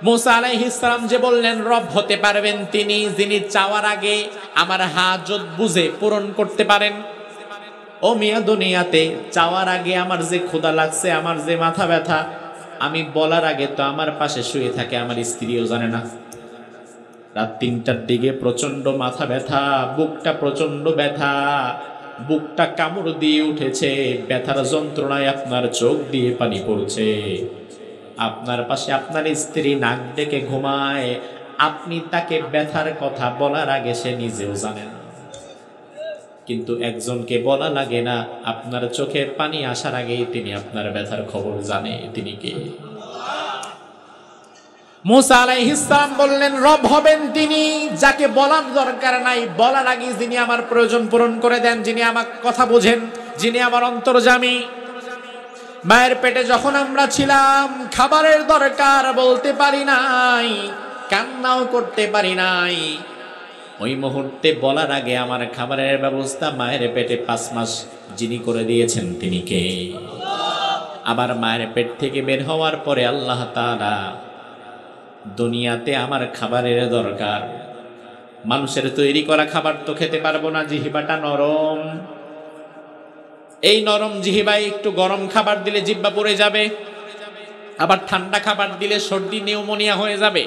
মূসা আলাইহিস সালাম যে বললেন রব হতে পারবেন তিনি, যিনি চাওয়ার আগে আমার হাজত বুঝে পূরণ করতে পারেন। ও মিয়া, দুনিয়াতে চাওয়ার আগে আমার যে ক্ষুধা লাগছে, আমার যে মাথা ব্যথা, আমি বলার আগে তো আমার পাশে শুয়ে থাকে আমার স্ত্রীও জানে না। রাত 3টার দিকে প্রচন্ড মাথা ব্যথা, বুকটা প্রচন্ড ব্যথা, বুকটা কামড় দিয়ে উঠেছে, ব্যথার যন্ত্রণায় আপনার চোখ দিয়ে পানি পড়ছে। আপনার পাশে আপনার স্ত্রী নাক ডেকে ঘুমায়, আপনি তাকে ব্যথার কথা বলার আগে সে নিজেও জানে না। কিন্তু একজনকে বলা লাগে না, আপনার চোখে পানি আসার আগেই তিনি আপনার ব্যথার খবর জানে। তিনি কে? মুসা আলাইহিস সালাম বললেন, রব হবেন তিনি যাকে বলার দরকার নাই, বলার আগে যিনি আমার প্রয়োজন পূরণ করে দেন, যিনি আমার কথা বোঝেন, যিনি আমার অন্তর্যামী। মায়ের পেটে যখন আমরা ছিলাম, খাবারের দরকার বলতে পারি নাই, কান্নাও করতে পারি নাই। ওই মুহূর্তে বলার আগে আমার খাবারের ব্যবস্থা মায়ের পেটে 5 মাস যিনি করে দিয়েছেন তিনি কে? আবার মায়ের পেট থেকে বের হওয়ার পরে আল্লাহ তাআলা দুনিয়াতে আমার খাবারের দরকার, মানুষের তৈরি করা খাবার তো খেতে পারবো না, জিহ্বাটা নরম। এই নরম জিহ্বায় একটু গরম খাবার দিলে জিহ্বা পড়ে যাবে, আবার ঠান্ডা খাবার দিলে সর্দি নিউমোনিয়া হয়ে যাবে।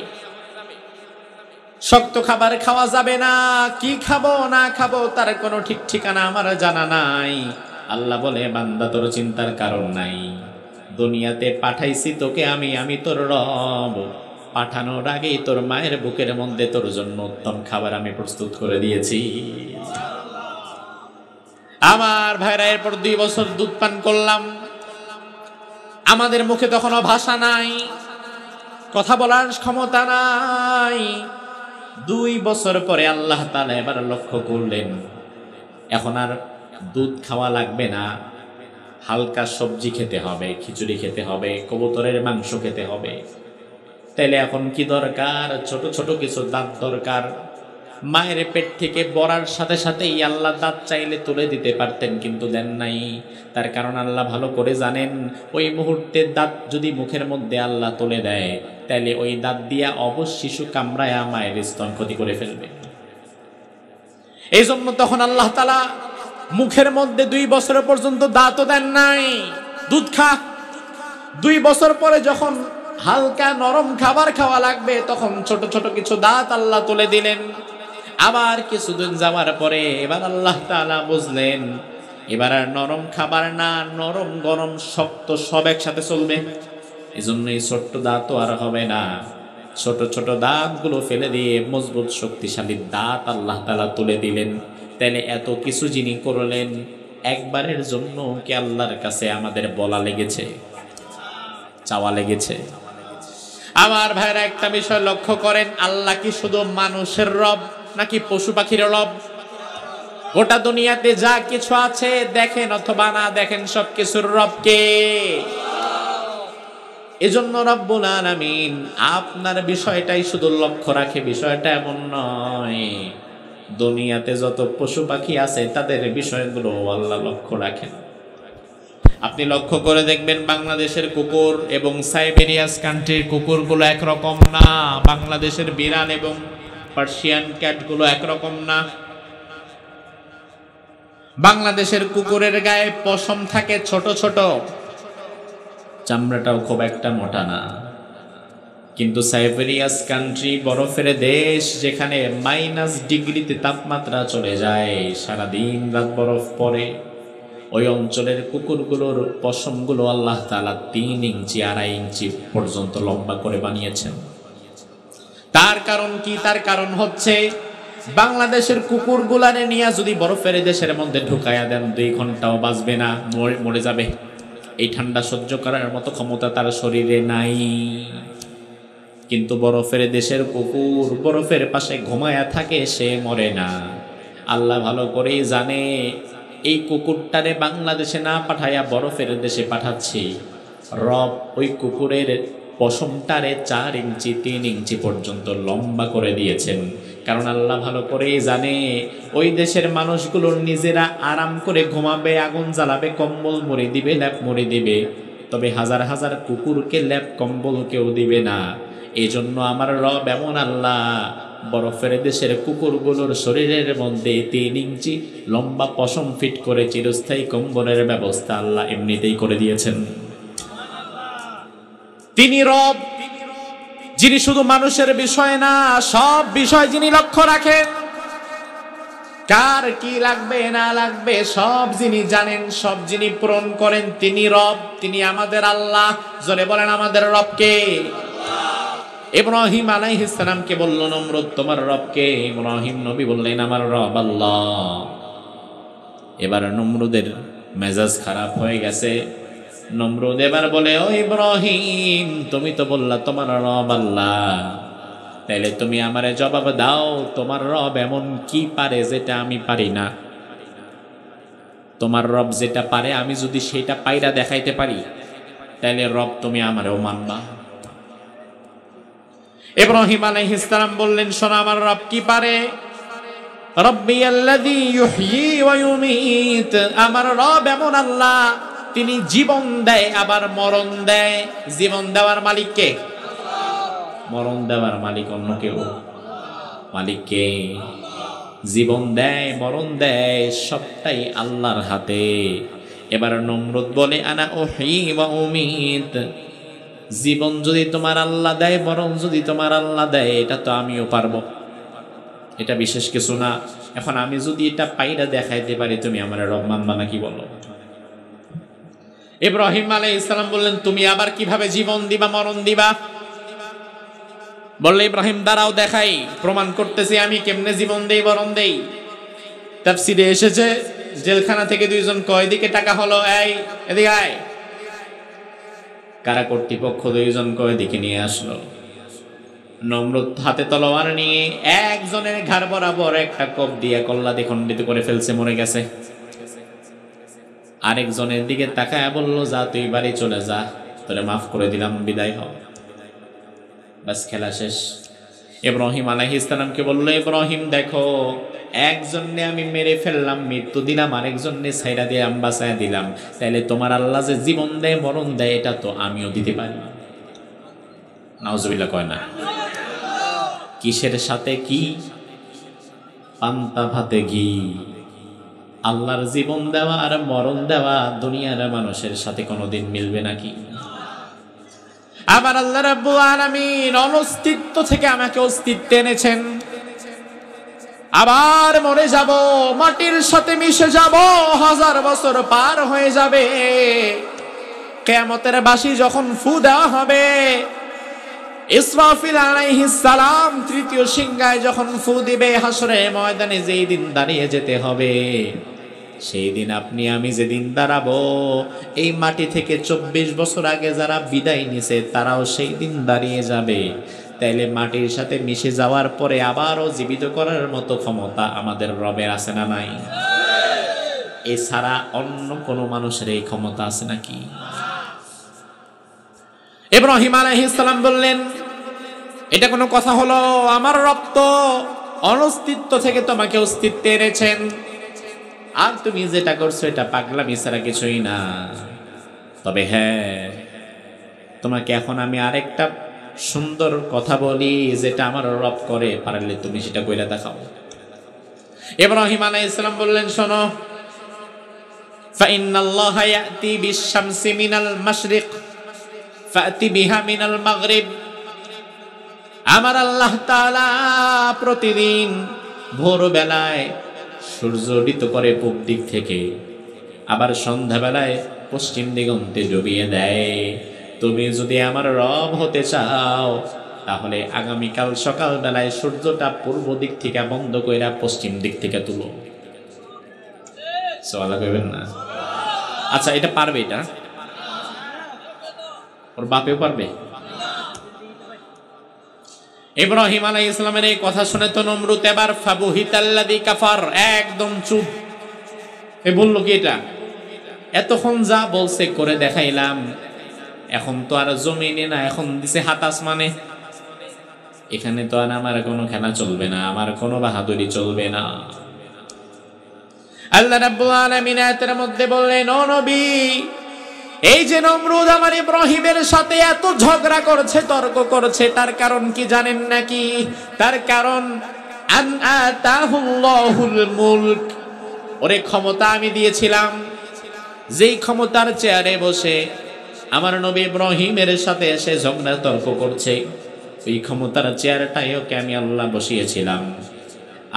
শক্ত খাবার খাওয়া যাবে না। কি খাবো না খাবো তার কোনো ঠিক ঠিকানা আমার জানা নাই। আল্লাহ বলে, বান্দা তোর চিন্তার কারণ নাই, দুনিয়াতে পাঠাইছি তোকে আমি তোর রব। পাঠানোর আগেই তোর মায়ের বুকের মধ্যে তোর জন্য উত্তম খাবার আমি প্রস্তুত করে দিয়েছি। আমার ভাইরা, এরপর 2 বছর দুধ পান করলাম। আমাদের মুখে তখনও ভাষা নাই, কথা বলার ক্ষমতা নাই। 2 বছর পরে আল্লাহ তাআলা এবার লক্ষ্য করলেন, এখন আর দুধ খাওয়া লাগবে না, হালকা সবজি খেতে হবে, খিচুড়ি খেতে হবে, কবুতরের মাংস খেতে হবে। তাইলে এখন কি দরকার? ছোট ছোট কিছু দাঁত দরকার। মায়ের পেট থেকে বড়ার সাথে সাথেই আল্লাহ দাঁত চাইলে তুলে দিতে পারতেন, কিন্তু দেন নাই। তার কারণ আল্লাহ ভালো করে জানেন, ওই মুহূর্তে দাঁত যদি মুখের মধ্যে আল্লাহ তুলে দেয়, তাইলে ওই দাঁত দিয়া অবশ্য শিশু কামড়ায়া মায়ের স্তন ক্ষতি করে ফেলবে। এই জন্য তখন আল্লাহ তাআলা মুখের মধ্যে 2 বছর পর্যন্ত দাঁতও দেন নাই, দুধ খা। 2 বছর পরে যখন হালকা নরম খাবার খাওয়া লাগবে, তখন ছোট ছোট কিছু দাঁত আল্লাহ তুলে দিলেন। আবার কিছুদিন যাওয়ার পরে এবার আল্লাহ তাআলা বুঝলেন, এবার আর নরম খাবার না, নরম গরম শক্ত সব একসাথে চলবে। এজন্য এই ছোট্ট দাঁতও আর হবে না। ছোট ছোট দাঁতগুলো ফেলে দিয়ে মজবুত শক্তিশালী দাঁত আল্লাহ তাআলা তুলে দিলেন। তাহলে এত কিছু যিনি করলেন, একবারের জন্য কি আল্লাহর কাছে আমাদের বলা লেগেছে, চাওয়া লেগেছে? আমার ভাইরা, একটা বিষয় লক্ষ্য করেন, আল্লাহ কি শুধু মানুষের রব নাকি পশু পাখির রব? গোটা দুনিয়াতে যা কিছু আছে দেখেন অথবা না দেখেন, সব কিছুর রব কে? এজন্য রব্বুল আলামিন আপনার বিষয়টাই শুধু লক্ষ্য রাখে। বিষয়টা এমন নয়, দুনিয়াতে যত পশু পাখি আছে তাদের বিষয়গুলো আল্লাহ লক্ষ্য রাখেন। আপনি লক্ষ্য করে দেখবেন, বাংলাদেশের কুকুর এবং সাইবেরিয়াস কান্ট্রির কুকুরগুলো একরকম না, বাংলাদেশের বিড়াল এবং পার্সিয়ান ক্যাটগুলো একরকম না। বাংলাদেশের কুকুরের গায়ে পশম থাকে ছোট ছোট, চামড়াটাও খুব একটা মোটা না। কিন্তু সাইবেরিয়াস কান্ট্রি, বরফের দেশ, যেখানে -ডিগ্রিতে তাপমাত্রা চলে যায়, সারাদিন রাত বরফ পড়ে, ওই অঞ্চলের কুকুরগুলোর পশমগুলো আল্লাহ তাআলা 3 ইঞ্চি 2.5 ইঞ্চি পর্যন্ত লম্বা করে বানিয়েছেন। তার কারণ কি? তার কারণ হচ্ছে, বাংলাদেশের কুকুরগুলারে নিয়ে যদি বরফের দেশের মধ্যে ঢুকাইয়া দেন, 2 ঘন্টাও বাঁচবে না, মরে যাবে। এই ঠান্ডা সহ্য করার মতো ক্ষমতা তার শরীরে নাই। কিন্তু বরফের দেশের কুকুর বরফের পাশে ঘুমায়া থাকে, সে মরে না। আল্লাহ ভালো করেই জানে, এই কুকুরটারে বাংলাদেশে না পাঠাইয়া বরফের দেশে পাঠাচ্ছি। রব ওই কুকুরের পশমটারে 4 ইঞ্চি 3 ইঞ্চি পর্যন্ত লম্বা করে দিয়েছেন। কারণ আল্লাহ ভালো করেই জানে, ওই দেশের মানুষগুলো নিজেরা আরাম করে ঘুমাবে, আগুন জ্বালাবে, কম্বল মুড়ি দিবে, ল্যাপ মুড়ি দিবে, তবে হাজার হাজার কুকুরকে ল্যাপ কম্বল কেউ দিবে না। এই জন্য আমার রব এমন আল্লাহ, বরফের দেশের কুকুরগুলোর শরীরের মধ্যে 3 ইঞ্চি লম্বা পশম ফিট করে চিরস্থায়ী কম্বলের ব্যবস্থা আল্লাহ এমনিতেই করে দিয়েছেন। তিনি রব, যিনি শুধু মানুষের বিষয় না, সব বিষয় যিনি লক্ষ্য রাখেন। কার কি লাগবে না লাগবে সব যিনি জানেন, সব যিনি পূরণ করেন, তিনি রব, তিনি আমাদের আল্লাহ। জোরে বলেন, আমাদের রব কে? ইব্রাহিম আলাইহিস সালামকে বলল নমরুদ, তোমার রব কে? ইব্রাহিম নবী বললেন, আমার রব আল্লাহ। এবার নমরুদের মেজাজ খারাপ হয়ে গেছে, নমরুদ এবার বলে, ও ইব্রাহিম, তুমি তো বললা তোমার রব আল্লাহ, তাইলে তুমি আমারে জবাব দাও, তোমার রব এমন কি পারে যেটা আমি পারি না? তোমার রব যেটা পারে আমি যদি সেটা পাইরা দেখাইতে পারি, তাইলে রব তুমি আমারেও মানবা? ইব্রাহিম আলাইহিস সালাম বললেন, শোনো আমার রব কি পারে। রব্বি আল্লাযী ইউহয়ী ওয়া ইউমীত, আমার রব এমন আল্লাহ, তিনি জীবন দেয় আবার মরণ দেয়। জীবন দেওয়ার মালিক কে? মরণ দেওয়ার মালিক অন্য কেউ? মালিক কে? জীবন দেয় মরণ দেয় সবটাই আল্লাহর হাতে। এবার নমরুদ বলে, আনা উহয়ী ওয়া উমীত, জীবন যদি তোমার আল্লাহ দেয়, মরণ যদি তোমার আল্লাহ দেয়, এটা তো আমিও পারবো, এটা বিশেষ কিছু না। এখন আমি যদি এটা পাইরা দেখাইতে পারি, তুমি আমার রব মানবা নাকি বলো? ইব্রাহিম আলাইহিস সালাম বললেন, তুমি আবার কিভাবে জীবন দিবা মরণ দিবা? বললে, ইব্রাহিম দাঁড়াও দেখাই, প্রমাণ করতেছি আমি কেমনে জীবন দেই মরণ দেই। তাফসীরে এসেছে, জেলখানা থেকে দুইজন কয়েদিকে টাকা হলো, এই এদিকে আয়। কারা কর্তৃপক্ষ দুইজন কয়েদিকে নিয়ে আসলো। নমরুদ হাতে তলোয়ার নিয়ে একজনের ঘাড় বরাবর একটা কোপ দিয়ে কল্লা দিয়ে খণ্ডিত করে ফেলছে, মরে গেছে। আরেকজনের দিকে তাকায় বলল, যা তুই বাড়ি চলে যা, তোরে মাফ করে দিলাম, বিদায় হ। বাস, খেলা শেষ। ইব্রাহিম আলাইহিস সালামকে বলল, ইব্রাহিম দেখো, একজনকে আমি মেরে ফেললাম, মৃত্যু দিলাম, আরেকজনকে ছাইরা দিয়ে বাঁচায়া দিলাম, তাইলে তোমার আল্লাহ যে জীবন দেয় মরণ দেয়, এটা তো আমিও দিতে পারি। নাউজুবিল্লাহ কয় না? কিসের সাথে কি? পান্তা ভাতে ঘি। আল্লাহর জীবন দেওয়া আর মরণ দেওয়া দুনিয়ার মানুষের সাথে কোনোদিন মিলবে নাকি? আমার আল্লাহ রাব্বুল আলামিন অনস্তিত্ব থেকে আমাকে অস্তিত্বে এনেছেন। আবার মরে যাব, মাটির সাথে মিশে যাব, 1000 বছর পার হয়ে যাবে। কিয়ামতের বাঁশি যখন ফু দেওয়া হবে, ইসরাফিল আলাইহিস সালাম তৃতীয় সিংহায় যখন ফু দিবে, হাসরের ময়দানে যেই দিন দাঁড়িয়ে যেতে হবে, সেই দিন আপনি আমি যেদিন দাঁড়াবো, এই মাটি থেকে 24 বছর আগে যারা বিদায় নিছে তারাও সেই দিন দাঁড়িয়ে যাবে। তাইলে মাটির সাথে মিশে যাওয়ার পরে আবারও জীবিত করার মতো ক্ষমতা আমাদের রবের আছে না নাই? এছাড়া অন্য কোনো মানুষের এই ক্ষমতা আছে নাকি? ইব্রাহিম আলাইহিস সালাম বললেন, এটা কোনো কথা হলো? আমার রব তো অনস্তিত্ব থেকে তোমাকে অস্তিত্বে এনেছেন, আর তুমি যেটা করছো এটা পাগলামি ছাড়া কিছুই না। তবে হ্যাঁ, তোমাকে এখন আমি আরেকটা সুন্দর কথা বলি, যেটা আমার রব করে, পারলে তুমি সেটা কইরা দেখাও। ইব্রাহিম আলাইহিস সালাম বললেন, শোনো, ফাইন্নাল্লাহা ইয়াতি বিশ-শামসি মিনাল মাশরিক ফাতি বিহা মিনাল মাগরিব। আমার আল্লাহ তাআলা প্রতিদিন ভোরবেলায় সূর্য উদিত করে পূব দিক থেকে, আবার সন্ধ্যাবেলায় পশ্চিম দিগন্তে ডুবিয়ে দেয়। তুমি যদি আমার রব হতে চাও, তাহলে আগামীকাল সকালবেলায় সূর্যটা পূর্ব দিক থেকে বন্ধ কইরা পশ্চিম দিক থেকে তুলো। সুবহানাল্লাহ কইবেন না? আচ্ছা, এটা পারবে? এটা ওর বাপেও পারবে? ইব্রাহিম আলাইহিস সালামের এই কথা শুনে তো নমরুদ এবার ফাবুহিতাল্লাযী কাফার, একদম চুপ। এ বলল কি এটা? এতক্ষণ যা বলছে করে দেখাইলাম, এখন তো আর জমিনে না, এখন দিছে হাত আসমানে। এখানে তো আর আমার কোনো খেলা চলবে না, আমার কোনো বাহাদুরি চলবে না। আল্লাহ রাব্বুল আলামিন আয়াতের মধ্যে বললেন, ও নবী, এই যে নমরুদ আমার ইব্রাহিমের সাথে এত ঝগড়া করছে, তর্ক করছে, তার কারণ কি জানেন নাকি? তার কারণ আন আতাহুল্লাহুল মুলক, ওরে ক্ষমতা আমি দিয়েছিলাম, যেই ক্ষমতার চেয়ারে বসে আমার নবী ইব্রাহিমের সাথে এসে ঝগড়া তর্ক করছে, ওই ক্ষমতার চেয়ারটাই ওকে আমি আল্লাহ বসিয়েছিলাম।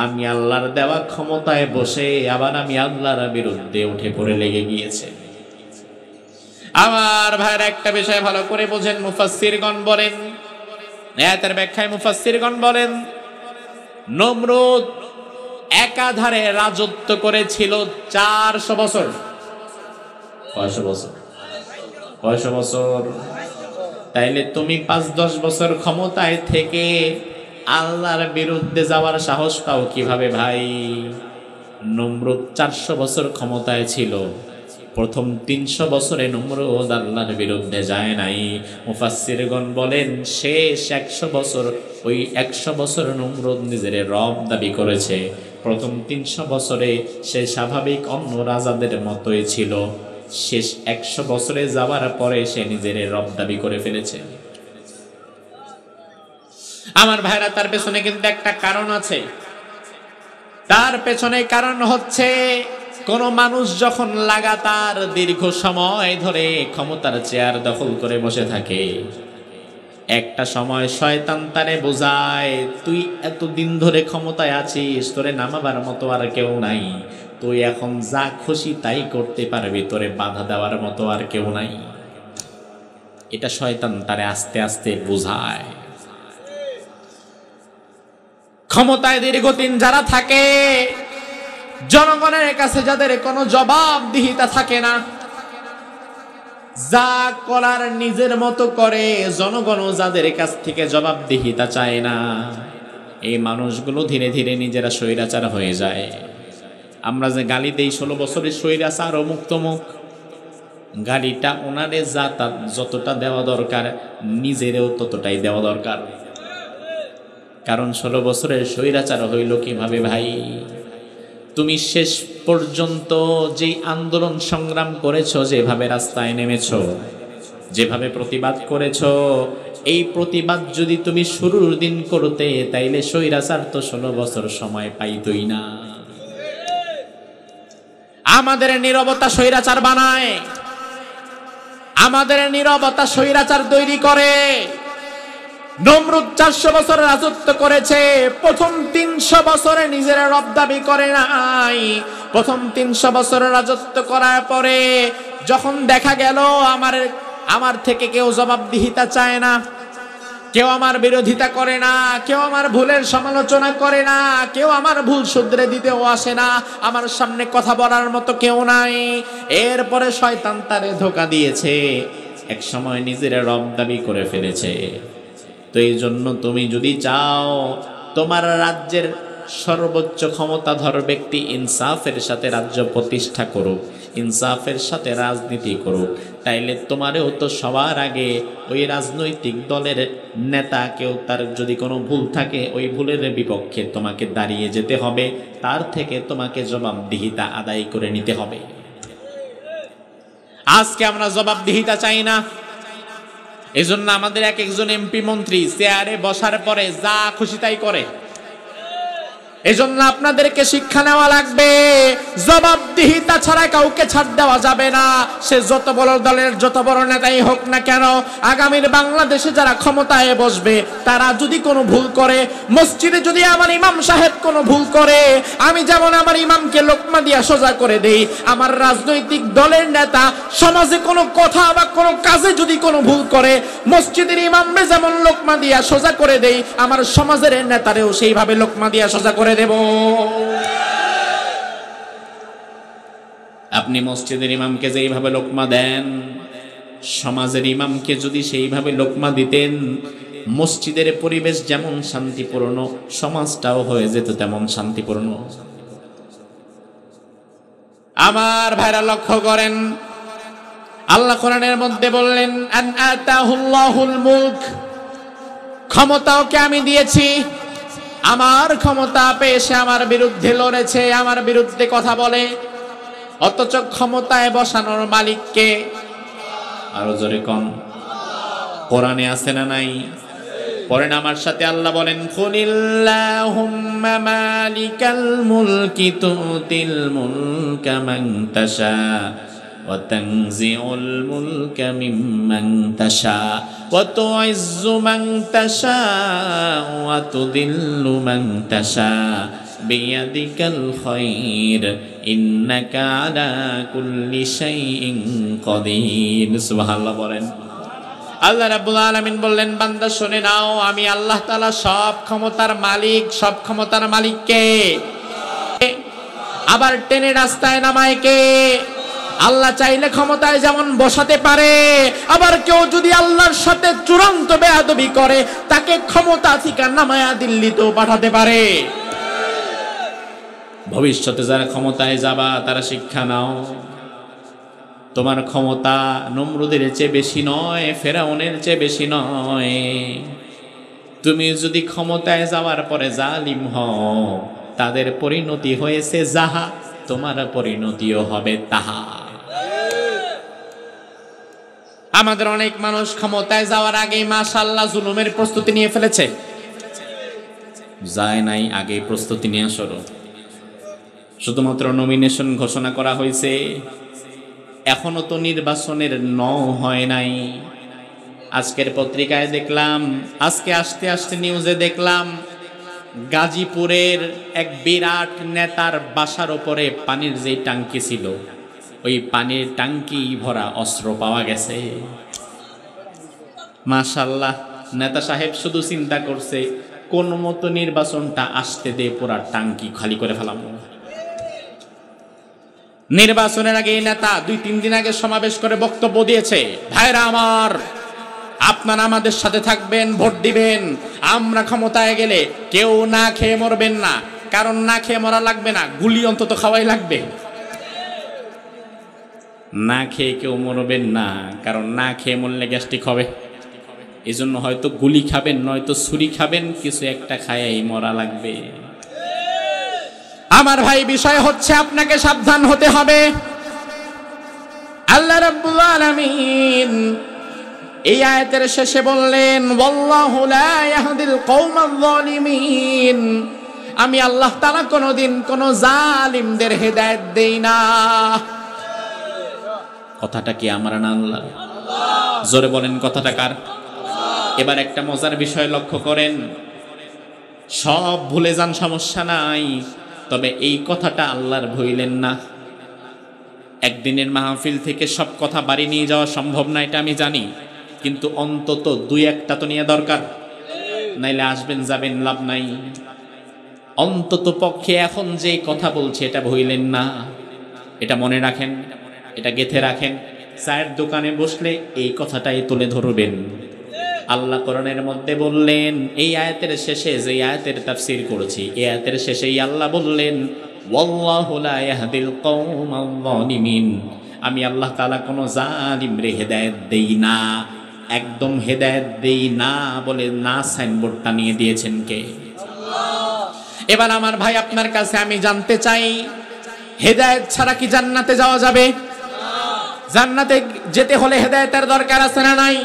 আমি আল্লাহর দেওয়া ক্ষমতায় বসে আবার আমি আল্লাহর বিরুদ্ধে উঠে পড়ে লেগে গিয়েছে। আমার ভাইয়ের একটা বিষয় ভালো করে বোঝেন, মুফাসসিরগণ বলেন, আয়াতের ব্যাখ্যায় মুফাসসিরগণ বলেন, নমরুদ একাধারে রাজত্ব করেছিল 400 বছর। 500 বছর? কয়শো বছর? তাইলে তুমি 5-10 বছর ক্ষমতায় থেকে আল্লাহর বিরুদ্ধে যাওয়ার সাহস পাও কিভাবে ভাই? নমরুদ 400 বছর ক্ষমতায় ছিল, প্রথম 300 বছরে নমরুদ আল্লাহর বিরুদ্ধে যায় নাই। মুফাসসিরগণ বলেন শেষ 100 বছর, ওই 100 বছর নমরুদ নিজের রব দাবি করেছে। প্রথম 300 বছরে সে স্বাভাবিক অন্য রাজাদের মতোই ছিল, শেষ 100 বছরে যাওয়ার পরে সে নিজের রব দাবি করে ফেলেছে। আমার ভাইরা, তার পেছনে কিন্তু একটা কারণ আছে। তার পেছনে কারণ হচ্ছে, কোন মানুষ যখন লাগাতার দীর্ঘ সময় ধরে ক্ষমতার চেয়ার দখল করে বসে থাকে, একটা সময় শয়তান তারে বোঝায়, তুই এতদিন ধরে ক্ষমতায় আছিস, তোরে নামাবার মতো আর কেউ নাই, তুই এখন যা খুশি তাই করতে পারবি, তোরে বাধা দেওয়ার মতো আর কেউ নাই। এটা শয়তান তারে আস্তে আস্তে বোঝায়। ক্ষমতায় দীর্ঘদিন যারা থাকে, জনগণের কাছে যাদের কোনো জবাবদিহিতা থাকে না, যা করার নিজের মতো করে, জনগণও যাদের কাছ থেকে জবাবদিহিতা চায় না, এই মানুষগুলো ধীরে ধীরে নিজেরা স্বৈরাচার হয়ে যায়। আমরা যে গালি দেই 16 বছরের স্বৈরাচার ও মুক্তমুখ, গালিটা ওনারে যতটা দেওয়া দরকার নিজেরও ততটাই দেওয়া দরকার। কারণ 16 বছরের স্বৈরাচার হইল কিভাবে ভাই? তুমি শেষ পর্যন্ত যেই আন্দোলন সংগ্রাম করেছো, যেভাবে রাস্তায় নেমেছো, যেভাবে প্রতিবাদ করেছো, এই প্রতিবাদ যদি তুমি শুরুর দিন করতে, তাইলে স্বৈরাচার তো 16 বছর সময় পাইতই না। আমাদের নীরবতা স্বৈরাচার বানায়, আমাদের নীরবতা স্বৈরাচার তৈরি করে। নমরুদ 400 বছর রাজত্ব করেছে, প্রথম 300 বছরে নিজের রব দাবি করে নাই। প্রথম 300 বছর রাজত্ব করার পরে যখন দেখা গেল আমার থেকে কেউ জবাবদিহিতা চায় না, কেউ আমার বিরোধিতা করে না, কেউ আমার ভুলের সমালোচনা করে না, কেউ আমার ভুল শুধরে দিতেও আসে না, আমার সামনে কথা বলার মতো কেউ নাই, এরপরে শয়তান তারে ধোঁকা দিয়েছে, এক সময় নিজের রব দাবি করে ফেলেছে। তো এই জন্য তুমি যদি চাও তোমার রাজ্যের সর্বোচ্চ ক্ষমতাধর ব্যক্তি ইনসাফের সাথে রাজ্য প্রতিষ্ঠা করুক, ইনসাফের সাথে রাজনীতি করুক, তাইলে তোমারেও তো সবার আগে ওই রাজনৈতিক দলের নেতা কেউ তার যদি কোনো ভুল থাকে, ওই ভুলের বিপক্ষে তোমাকে দাঁড়িয়ে যেতে হবে, তার থেকে তোমাকে জবাবদিহিতা আদায় করে নিতে হবে। আজকে আমরা জবাবদিহিতা চাই না, এজন্য আমাদের এক একজন এমপি মন্ত্রী চেয়ারে বসার পরে যা খুশি তাই করে। এজন্য আপনাদেরকে শিক্ষা নেওয়া লাগবে, জবাবদিহিতা ছাড়া কাউকে ছাড় দেওয়া যাবে না। সে যত বড় দলের যত বড় নেতাই হোক না কেন, আগামীর বাংলাদেশে যারা ক্ষমতায় বসবে তারা যদি কোনো ভুল করে, মসজিদে যদি আমার ইমাম সাহেব কোনো ভুল করে, আমি যেমন আমার ইমামকে লোকমা দিয়া সোজা করে দেই, আমার রাজনৈতিক দলের নেতা সমাজে কোনো কথা বা কোনো কাজে যদি কোনো ভুল করে, মসজিদের ইমামরে যেমন লোকমা দিয়া সোজা করে দেই, আমার সমাজের নেতারেও সেইভাবে লোকমা দিয়া সোজা করে দেব। আপনি মসজিদের ইমামকে যেইভাবে লোকমা দেন, সমাজের ইমামকে যদি সেইভাবে লোকমা দিতেন, মসজিদের পরিবেশ যেমন শান্তিপূর্ণ, সমাজটাও হয়ে যেত তেমন শান্তিপূর্ণ। আমার ভাইরা লক্ষ্য করেন, আল্লাহ কোরআনের মধ্যে বললেন, আন আতাহুল্লাহুল মুলক, ক্ষমতাকে আমি দিয়েছি। আমার ক্ষমতা পেয়ে সে আমার বিরুদ্ধে লড়েছে, আমার বিরুদ্ধে কথা বলে, অথচ ক্ষমতায় বসানোর মালিককে আরো জোরে কোন? কোরআনে আছে না নাই? পড়েন আমার সাথে, আল্লাহ বলেন, কুলিল্লাহুম্মা মালিকাল মুলকি তুতিল মুলকা মান তাশা ওয়া তানজিউল মুলকা মিম্মান তাশা ওয়া তুইজ্জু মান তাশা ওয়া তুদিল্লু মান তাশা বিয়াদিকাল খায়র ইন্নাকা আলা কুল্লি শাইইন কাদির। সুবহানাল্লাহ বলেন। আল্লাহ রাব্বুল আলামিন বললেন, বান্দা শুনে নাও, আমি আল্লাহ তাআলা সব ক্ষমতার মালিক। সব ক্ষমতার মালিক কে? আবার টেনে রাস্তায় নামায় কে? আল্লাহ চাইলে ক্ষমতায় যেমন বসাতে পারে, আবার কেউ যদি আল্লাহর সাথে চূড়ান্ত বেয়াদবি করে তাকে ক্ষমতা থেকে নামায়া দিল্লিতেও পাঠাতে পারে। ভবিষ্যতে যারা ক্ষমতায় যাবা তারা শিক্ষা নাও, তোমার ক্ষমতা নমরুদের চেয়ে বেশি নয়, ফেরাউনের চেয়ে বেশি নয়। তুমি যদি ক্ষমতায় যাওয়ার পরে জালিম হও, তাদের পরিণতি হয়েছে যাহা, তোমার পরিণতিও হবে তাহা। আমাদের অনেক মানুষ ক্ষমতায় যাওয়ার আগেই মাশাআল্লাহ জুলুমের প্রস্তুতি নিয়ে ফেলেছে। যায় নাই, আগে প্রস্তুতি নিয়ে শুরু। শুধুমাত্র নমিনেশন ঘোষণা করা হয়েছে, এখনো তো নির্বাচনের হয় নাই। আজকের পত্রিকায় দেখলাম, আজকে আসতে আসতে নিউজে দেখলাম, গাজীপুরের এক বিরাট নেতার বাসার উপরে পানির যে টাঙ্কি ছিল, ওই পানির টাঙ্কি ভরা অস্ত্র পাওয়া গেছে। মাশাআল্লাহ, নেতা সাহেব শুধু চিন্তা করছে কোন মতো নির্বাচনটা আসতে দে, পুরা টাঙ্কি খালি করে ফেলাম। নির্বাচনের আগে এই নেতা 2-3 দিন আগে সমাবেশ করে বক্তব্য দিয়েছে, ভাইরা আমার, আপনারা আমাদের সাথে থাকবেন, ভোট দিবেন, আমরা ক্ষমতায় গেলে কেউ না খেয়ে মরবেন না, কারণ না খেয়ে মরা লাগবে না, গুলি অন্তত খাওয়াই লাগবে। না খেয়ে কেউ মরবেন না, কারণ না খেয়ে মরলে গ্যাস্ট্রিক হবে, এই জন্য হয়তো গুলি খাবেন, নয়তো ছুরি খাবেন, কিছু একটা খায়াই মরা লাগবে। আমার ভাই, বিষয় হচ্ছে আপনাকে সাবধান হতে হবে। আল্লাহ রাব্বুল আলামিন এই আয়াতের শেষে বললেন, ওয়াল্লাহু লা ইয়াহদিল কওমাল যালিমিন, আমি আল্লাহ তাআলা কোনোদিন কোন জালিমদের হেদায়েত দেই না। কথাটা কি আমার না আল্লাহ? জোরে বলেন, কথাটা কার? এবার একটা মজার বিষয় লক্ষ্য করেন, সব ভুলে যান সমস্যা নাই, তবে এই কথাটা আল্লাহর ভুলেন না। একদিনের মাহফিল থেকে সব কথা বাড়ি নিয়ে যাওয়া সম্ভব না, এটা আমি জানি, কিন্তু অন্তত 2-1টা তো নিয়ে দরকার, নাইলে আসবেন যাবেন, লাভ নাই। অন্তত পক্ষে এখন যে কথা বলছে এটা ভুলেন না, এটা মনে রাখেন, এটা গেঁথে রাখেন। চায়ের দোকানে বসলে এই কথাটাই তুলে ধরবেন। আল্লাহ কোরআনের মধ্যে বললেন, এই আয়াতের শেষে যে আয়াতের তাফসীর করেছি, এই আয়াতের শেষেই আল্লাহ বললেন, ওয়াল্লাহু লা ইয়াহদিল কওমাল যালিমিন, আমি আল্লাহ তাআলা কোনো জালিমরে হেদায়েত দেই না, একদম হেদায়েত দেই না বলে না সাইনবোর্ডটা নিয়ে দিয়েছেন কে? আল্লাহ। এবার আমার ভাই, আপনার কাছে আমি জানতে চাই, হেদায়েত ছাড়া কি জান্নাতে যাওয়া যাবে? জান্নাতে যেতে হলে হেদায়েতের দরকার আছে না নাই?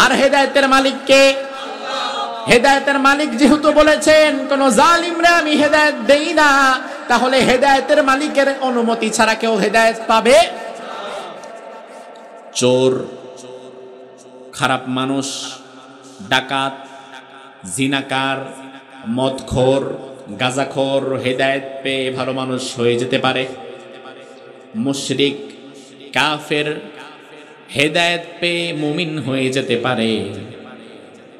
আর হেদায়েতের মালিক কে? হেদায়েতের মালিক যেহেতু বলেছেন কোন জালিমরে আমি হেদায়েত দেই না, তাহলে হেদায়েতের মালিকের অনুমতি ছাড়া কেউ হেদায়েত পাবে? চোর, খারাপ মানুষ, ডাকাত, জিনাকার, মদখোর, গাঁজাখোর হেদায়েত পেয়ে ভালো মানুষ হয়ে যেতে পারে। মুশরিক, কাফের হেদায়েত পেয়ে মুমিন হয়ে যেতে পারে।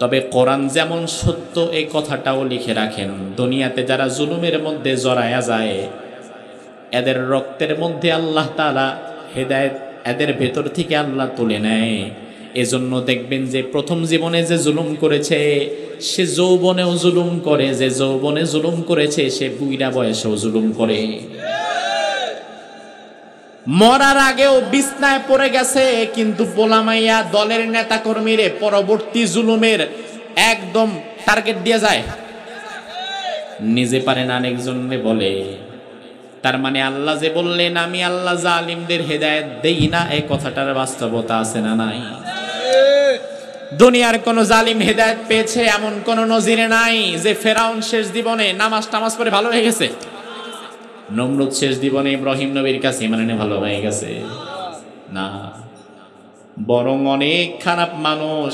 তবে কোরআন যেমন সত্য এই কথাটাও লিখে রাখেন, দুনিয়াতে যারা জুলুমের মধ্যে জড়ায়া যায়, এদের রক্তের মধ্যে আল্লাহ তাআলা হেদায়েত এদের ভেতর থেকে আল্লাহ তুলে নেয়। এজন্য দেখবেন যে প্রথম জীবনে যে জুলুম করেছে সে যৌবনেও জুলুম করে, যে যৌবনে জুলুম করেছে সে বুইড়া বয়সেও জুলুম করে। মরার আগেও বিছনায় পড়ে গেছে, কিন্তু পোলামাইয়া দলের নেতা কর্মীরে পরবর্তী জুলুমের একদম টার্গেট দিয়ে যায়, নিজে পারে না আরেকজনকে বলে। তার মানে আল্লাহ যে বললেন আমি আল্লাহ জালিমদের হেদায়েত দেই না, এই কথাটার বাস্তবতা আছে না নাই? দুনিয়ার কোন জালিম হেদায়েত পেয়েছে এমন কোন নজিরে নাই। যে ফেরাউন শেষ জীবনে নামাজ টামাজ পড়ে ভালো হয়ে গেছে, নমরুদ শেষ জীবনে ইব্রাহিম নবীর কাছে মানে ভালো হয়ে গেছে না, বরং অনেক খারাপ মানুষ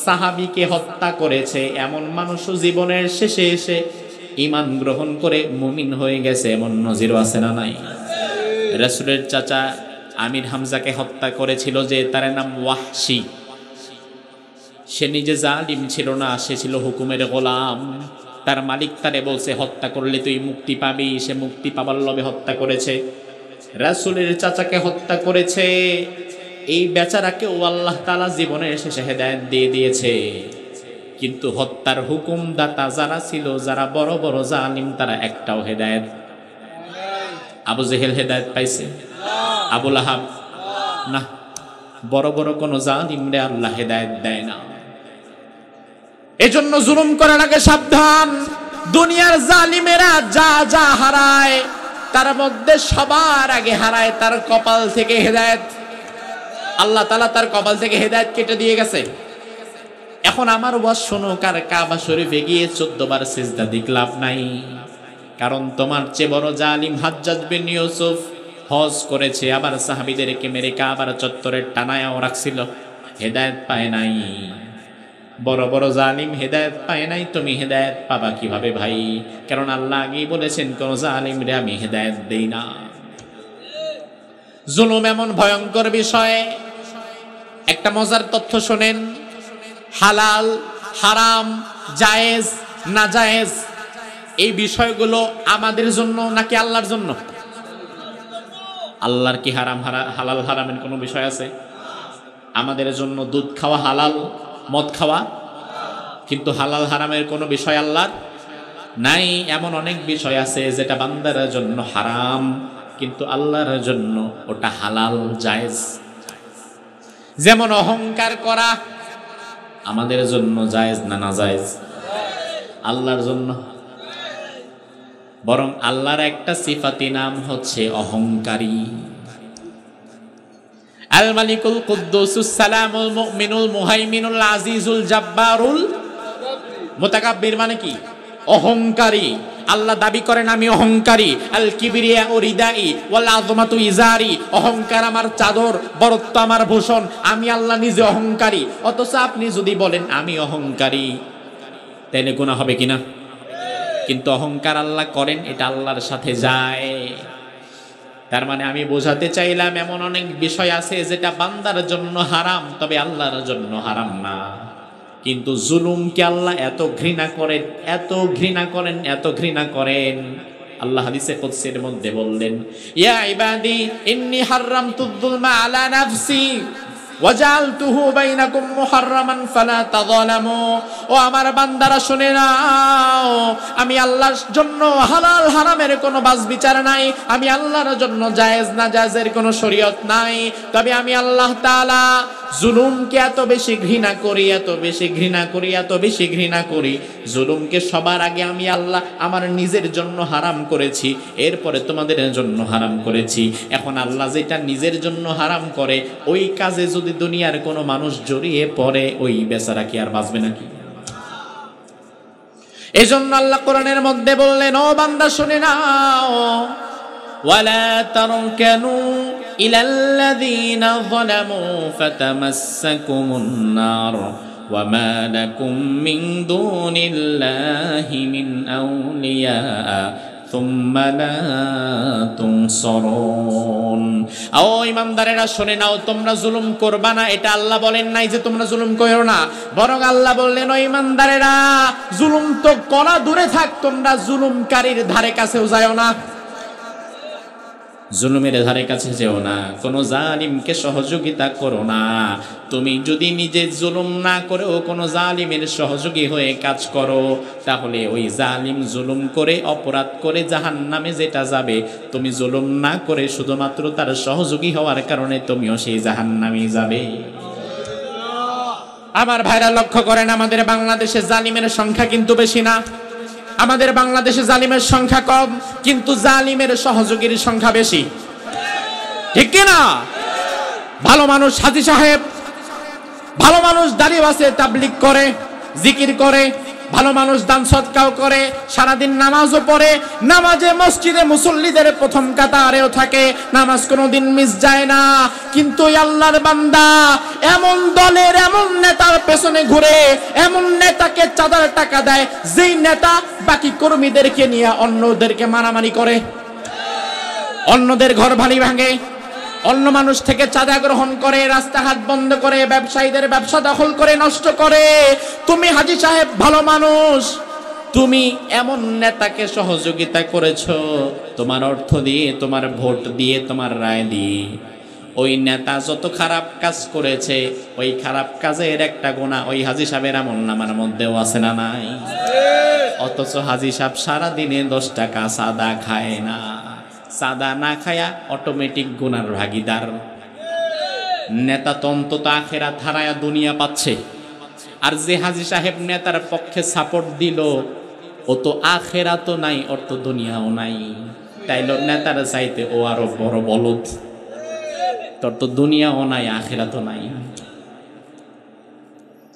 সাহাবীকে হত্যা করেছে, এমন মানুষও জীবনের শেষে এসে ঈমান গ্রহণ করে মুমিন হয়ে গেছে, এমন নজিরও আছে না নাই? রাসূলের চাচা আমির হামজাকে হত্যা করেছিল যে, তার নাম ওয়াহশী। সে নিজে জালিম ছিল না, সে ছিল হুকুমের গোলাম। তার মালিক তারে বলছে হত্যা করলে তুই মুক্তি পাবি, সে মুক্তি পাবার লোভে হত্যা করেছে। রাসূলের চাচাকে হত্যা করেছে, এই বেচারাকেও আল্লাহ তাআলা জীবনের শেষে হেদায়েত দিয়ে দিয়েছে। কিন্তু হত্যার হুকুমদাতা যারা ছিল, যারা বড় বড় জালিম, তারা একটাও হেদায়েত। আবু জেহেল হেদায়েত পাইছে? আবু লাহাব না। বড় বড় কোন জালিমরে আল্লাহ হেদায়েত দেয় না। এজন্য জুলুম করার আগে সাবধান। দুনিয়ার জালিমেরা যা যা হারায়, তার মধ্যে সবার আগে হারায় তার কপাল থেকে হেদায়েত। আল্লাহ তাআলা তার কপাল থেকে হেদায়েত কেটে দিয়ে গেছে। এখন আমার ওয়াজ শোনো, কার কাবা শরীফে গিয়ে 14 বার সিজদা দিক লাভ নাই। কারণ তোমার চেয়ে বড় জালিম হাজ্জাজ বিন ইউসুফ হজ করেছে, আবার সাহাবীদেরকে মেরে কাবার চত্বরের টানায়ও রাখছিল, হেদায়েত পায় নাই। বড় বড় জালিম হেদায়েত পায় নাই, তুমি হেদায়েত পাবা কিভাবে ভাই? কারণ আল্লাহ আগেই বলেছেন, কোন জালিমরে আমি হেদায়েত দেই না। জুলুম এমন ভয়ঙ্কর বিষয়। একটা মজার তথ্য শোনেন, হালাল, হারাম, জায়েজ, নাজায়েজ, এই বিষয়গুলো আমাদের জন্য নাকি আল্লাহর জন্য? আল্লাহর কি হালাল হারামের কোনো বিষয় আছে? আমাদের জন্য দুধ খাওয়া হালাল, মদ খাওয়া, কিন্তু হালাল হারামের কোনো বিষয় আল্লাহর নাই। এমন অনেক বিষয় আছে যেটা বান্দার জন্য হারাম, কিন্তু আল্লাহর জন্য ওটা হালাল, জায়েজ। যেমন অহংকার করা আমাদের জন্য জায়েজ না নাজায়েজ? আল্লাহর জন্য। বরং আল্লাহর একটা সিফাতি নাম হচ্ছে অহংকারী। আল মালিকুল কুদ্দুসুস সালামুল মুমিনুল মুহাইমিনুল আজিজুল জাব্বারুল মুতাকাব্বির, মানে কি? অহংকারী। আল্লাহ দাবি করেন আমি অহংকারী। আল কিবরিয়া ও রিদাই ওয়াল আযমাতু ইজারি, অহংকার আমার চাদর, বড়ত্ব আমার ভূষণ। আমি আল্লাহ নিজে অহংকারী। অথচ আপনি যদি বলেন আমি অহংকারী, তাহলে গুনাহ হবে কিনা? কিন্তু অহংকার আল্লাহ করেন, এটা আল্লাহর সাথে যায়। তার মানে আমি বোঝাতে চাইলাম, এমন অনেক বিষয় আছে যেটা বান্দার জন্য হারাম, তবে আল্লাহর জন্য হারাম না। কিন্তু জুলুমকে আল্লাহ এত ঘৃণা করেন, এত ঘৃণা করেন, এত ঘৃণা করেন। আল্লাহ হাদিসে কুদসির মধ্যে বললেন, ইয়া ইবাদি ইন্নী হারামতুয যুলমা আলা নাফসি ওয়াজআলতুহু বাইনাকুম মুহাররামান ফালা তাযালামু। ও আমার বান্দারা শুনে নাও, আমি আল্লাহর জন্য হালাল হারামের কোনো বাছ বিচার নাই, আমি আল্লাহর জন্য জায়েজ না জায়েজের কোনো শরীয়ত নাই। তবে আমি আল্লাহ তাআলা জুলুমকে এত বেশি ঘৃণা করি, এত বেশি ঘৃণা করি, এত বেশি ঘৃণা করি। জুলুমকে সবার আগে আমি আল্লাহ আমার নিজের জন্য হারাম করেছি, এরপরে তোমাদের জন্য হারাম করেছি। এখন আল্লাহ যেটা নিজের জন্য হারাম করে, ওই কাজে যদি দুনিয়ার কোনো মানুষ জড়িয়ে পড়ে, ওই বেচারা কি আর বাঁচবে নাকি? এজন্য আল্লাহ কোরআনের মধ্যে বললেন, ও বান্দা শুনে নাও, ওয়ালা তারকানু ইলাল্লাযীনা যালামু ফাতামাসসাকুমুন নার ওয়া মা লাকুম মিন দুনিল্লাহি মিন আউলিয়া সুম্মা লা তুনসারুন। ও ইমানদারেরা শুনে নাও, তোমরা জুলুম করবা না। এটা আল্লাহ বলেন নাই যে তোমরা জুলুম করো না, বরং আল্লাহ বললেন, ও ইমানদারেরা, জুলুম তো করা দূরে থাক, তোমরা জুলুমকারীর ধারে কাছেও যাও না। জুলুমের ধারে কাছে যেও না, কোনো জালিমকে সহযোগিতা করো না। তুমি যদি নিজে জুলুম না করেও কোনো জালিমের সহযোগী হয়ে কাজ করো, তাহলে ওই জালিম জুলুম করে, অপরাধ করে জাহান্নামে যেটা যাবে, তুমি জুলুম না করে শুধুমাত্র তার সহযোগী হওয়ার কারণে তুমিও সেই জাহান্নামে যাবে। আমার ভাইরা লক্ষ্য করেন, আমাদের বাংলাদেশে জালিমের সংখ্যা কিন্তু বেশি না। আমাদের বাংলাদেশে জালিমের সংখ্যা কম, কিন্তু জালিমের সহযোগীর সংখ্যা বেশি। ঠিক কিনা? ভালো মানুষ হাজী সাহেব, ভালো মানুষ দাঁড়িয়ে আছে, তাবলীগ করে, জিকির করে, ভালো মানুষ দান সদকাও করে, সারাদিন নামাজও পড়ে, নামাজে মসজিদে মুসল্লিদের প্রথম কাতারেও থাকে, নামাজ কোনোদিন মিস যায় না। কিন্তু আল্লাহর বান্দা এমন দলের, এমন নেতার পেছনে ঘুরে, এমন নেতাকে চাঁদার টাকা দেয়, যেই নেতা বাকি কর্মীদেরকে নিয়ে অন্যদেরকে মারামারি করে, অন্যদের ঘর বাড়ি ভাঙে, অন্য মানুষ থেকে চাঁদা গ্রহণ করে, রাস্তাঘাট বন্ধ করে, ব্যবসায়ীদের ব্যবসা দখল করে নষ্ট করে। তুমি হাজী সাহেব ভালো মানুষ, তুমি এমন নেতাকে সহযোগিতা করেছো, তোমার অর্থ দিয়ে, তোমার ভোট দিয়ে, তোমার রায় দিয়ে। ওই নেতা যত খারাপ কাজ করেছে, ওই খারাপ কাজের একটা গুনাহ ওই হাজী সাহেবের আমলনামার মধ্যেও আছে না নাই? অথচ হাজী সাহেব সারাদিনে 10 টাকা সাদা খায় না। সাদা না খায়া অটোমেটিক গুনার ভাগিদার। নেতা তো অন্তত আখেরাত হারায়া দুনিয়া পাচ্ছে। আর যে হাজী সাহেব নেতার পক্ষে সাপোর্ট দিল, ও তো আখেরাতও নাই, ওর তো দুনিয়াও নাই। তাইল নেতার চাইতে ও আরো বড় বলদ। তোর তো দুনিয়াও নাই, আখেরাতও নাই।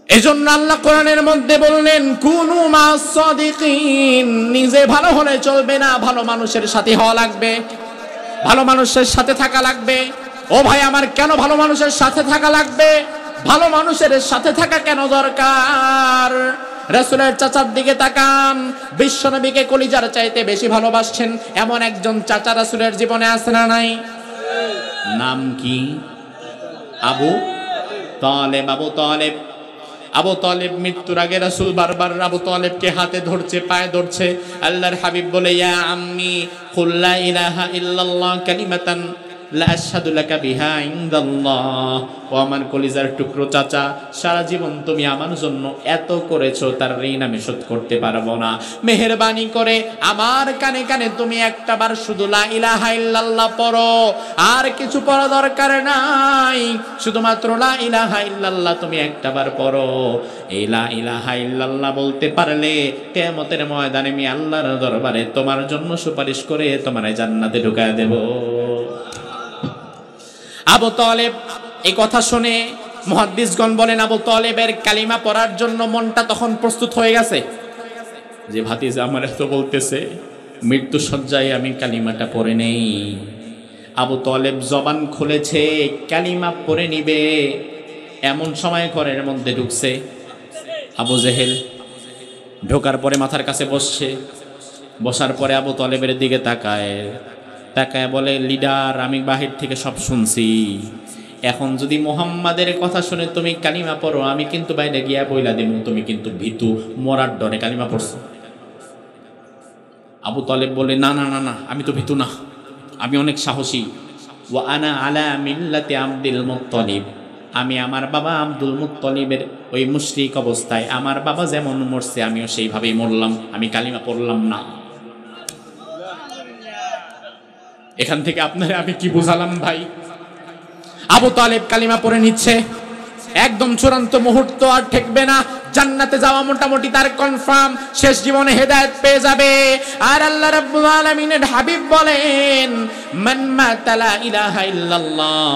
এজন্য আল্লাহ কোরআনের মধ্যে বললেন, কুনু মাস সাদিকিন। নিজে ভালো হলে চলবে না, ভালো মানুষের সাথে হওয়া লাগবে, ভালো মানুষের সাথে থাকা লাগবে। ও ভাই আমার, কেন ভালো মানুষের সাথে থাকা লাগবে? ভালো মানুষের সাথে থাকা কেন দরকার? রাসূলের চাচার দিকে তাকান, বিশ্বনবীকে কলিজার চাইতে বেশি ভালোবাসছেন এমন একজন চাচা রাসূলের জীবনে আছে না নাই? নাম কি? আবু তালেব। আবু তালেব মৃত্যুর আগে রাসূল বারবার আবু তালেবকে হাতে ধরছে, পায়ে ধরছে। আল্লাহর হাবিব বলে, ইয়া আম্মি কুল লা ইলাহা ইল্লাল্লাহ কালিমাতান লা আশহাদু লাকা বিহা ইনদাল্লাহ। ও আমার কলিজার টুকরো চাচা, সারা জীবন তুমি আমার জন্য এত করেছো, তার ঋণ আমি শোধ করতে পারবো না। মেহেরবানি করে আমার কানে কানে তুমি একটাবার শুধু লা ইলাহা ইল্লাল্লাহ পড়ো, আর কিছু পড়া দরকার নাই। শুধুমাত্র লা ইলাহা ইল্লাল্লাহ তুমি একটাবার পড়ো। এই লা ইলাহা ইল্লাল্লাহ বলতে পারলে কিয়ামতের ময়দানে আমি আল্লাহর দরবারে তোমার জন্য সুপারিশ করে তোমার জান্নাতে ঢুকায় দেব। আবু তালেব এই কথা শুনে মুহাদ্দিসগণ বলেন, আবু তালেবের কালিমা পড়ার জন্য মনটা তখন প্রস্তুত হয়ে গেছে, যে ভাতিজা আমার এত বলতেছে, মৃত্যু সজ্জায় আমি কালিমাটা পড়ে নেই। আবু তালেব জবান খুলেছে, কালিমা পড়ে নিবে, এমন সময় ঘরের মধ্যে ঢুকছে আবু জেহেল। ঢোকার পরে মাথার কাছে বসছে, বসার পরে আবু তালেবের দিকে তাকায় বলে, লিডার, আমি বাহির থেকে সব শুনছি, এখন যদি মুহাম্মাদের কথা শুনে তুমি কালিমা পড়ো, আমি কিন্তু বাইরে গিয়া বইলা দেব তুমি কিন্তু ভীতু, মরার ডরে কালিমা পড়ছো। আবু তালেব বলে, না না না না, আমি তো ভীতু না, আমি অনেক সাহসী। ওয়া আনা আলা মিল্লাতি আব্দুল মুত্তালিব, আমি আমার বাবা আব্দুল মুত্তালিবের ওই মুশরিক অবস্থায় আমার বাবা যেমন মরছে আমিও সেইভাবেই মরলাম, আমি কালিমা পড়লাম না। এখান থেকে আপনারা আমি কি বুঝালাম ভাই? আবু তালেব কালিমা পড়ে নিচ্ছে, একদম চূড়ান্ত মুহূর্ত, আর ঠেকবে না, জান্নাতে যাওয়া মোটামুটি তার কনফার্ম, শেষ জীবনে হেদায়েত পেয়ে যাবে। আর আল্লাহ রাব্বুল আলামিনের হাবিব বলেন, মান মাতা লা ইলাহা ইল্লাল্লাহ,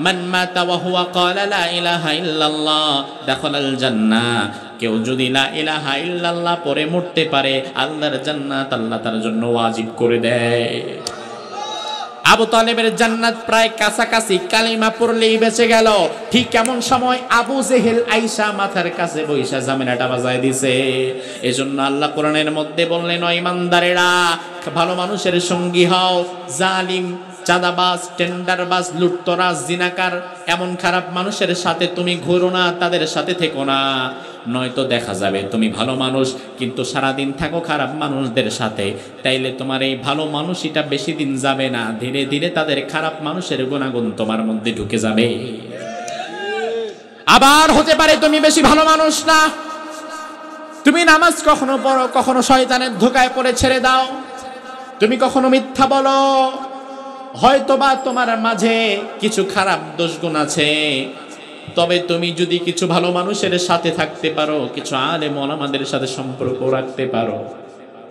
মান মাতা ওয়া হুয়া ক্বালা লা ইলাহা ইল্লাল্লাহ দাখালাল জান্নাহ। কেউ যদি লা ইলাহা ইল্লাল্লাহ পড়ে মরতে পারে, আল্লাহর জান্নাত আল্লাহ তার জন্য ওয়াজিব করে দেয়। আবু তালেবের জান্নাত প্রায় কাছাকাছি, কালিমা পড়লেই বেঁচে গেল। ঠিক এমন সময় আবু জেহেল আইসা মাথার কাছে বইসা জামিনাটা বাজায় দিছে। এজন্য আল্লাহ কোরআনের মধ্যে বললেন, ও ইমানদারেরা, ভালো মানুষের সঙ্গী হও, জালিম, চাঁদাবাজ, টেন্ডারবাজ, লুটতরাজ, জিনাকার এমন খারাপ মানুষের সাথে তুমি ঘুরো না, তাদের সাথে থেকো না। নয়তো দেখা যাবে তুমি ভালো মানুষ কিন্তু সারাদিন থাকো খারাপ মানুষদের সাথে, তাইলে তোমার এই ভালো মানুষটা বেশি দিন যাবে না, ধীরে ধীরে তাদের খারাপ মানুষের গুণাগুণ তোমার মধ্যে ঢুকে যাবে। আবার হতে পারে তুমি বেশি ভালো মানুষ না, তুমি নামাজ কখনো পড়ো, কখনো শয়তানের ধোকায় পড়ে ছেড়ে দাও, তুমি কখনো মিথ্যা বলো, হয়তোবা তোমার মাঝে কিছু খারাপ দোষগুণ আছে। তবে তুমি যদি কিছু ভালো মানুষের সাথে থাকতে পারো, কিছু আলেম ওলামাদের সাথে সম্পর্ক রাখতে পারো,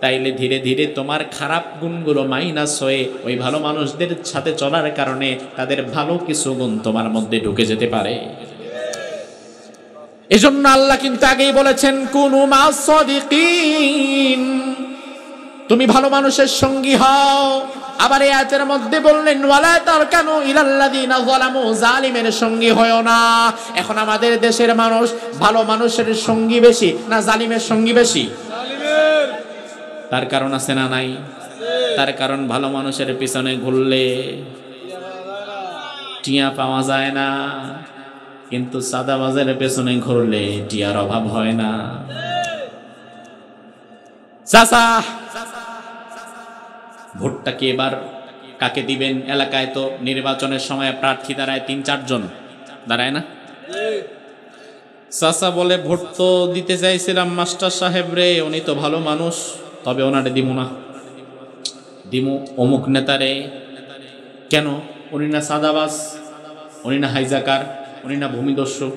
তাইলে ধীরে ধীরে তোমার খারাপ গুণগুলো মাইনাস হয়ে ওই ভালো মানুষদের সাথে চলার কারণে তাদের ভালো কিছু গুণ তোমার মধ্যে ঢুকে যেতে পারে। এজন্য আল্লাহ কিন্তু আগেই বলেছেন, কুনু মাস সাদিকিন, তুমি ভালো মানুষের সঙ্গী হও। আবার এই আয়াতের মধ্যে বললেন, ওয়ালা তারকানু ইলাল্লাযিনা যালামু, জালিমের সঙ্গী হয়ো না। এখন আমাদের দেশের মানুষ ভালো মানুষের সঙ্গী বেশি না জালিমের সঙ্গী বেশি? জালিমের। তার কারণ আছে না নাই? তার কারণ ভালো মানুষের পিছনে ঘুরলে টিয়া পাওয়া যায় না, কিন্তু সাদাবাজের পেছনে ঘুরলে টিয়ার অভাব হয় না। চাচা ভোটটা কি এবার কাকে দিবেন? এলাকায় তো নির্বাচনের সময় প্রার্থী দাঁড়ায় ৩-৪ জন, দাঁড়ায় না? চাচা বলে ভোট তো দিতে চাইছিলাম মাস্টার সাহেব রে, উনি তো ভালো মানুষ, তবে ওনারে দিমু না, দিমু অমুক নেতারে। কেন? উনি না সাদাবাস, উনি না হাইজাকার, উনি না ভূমিদস্যু,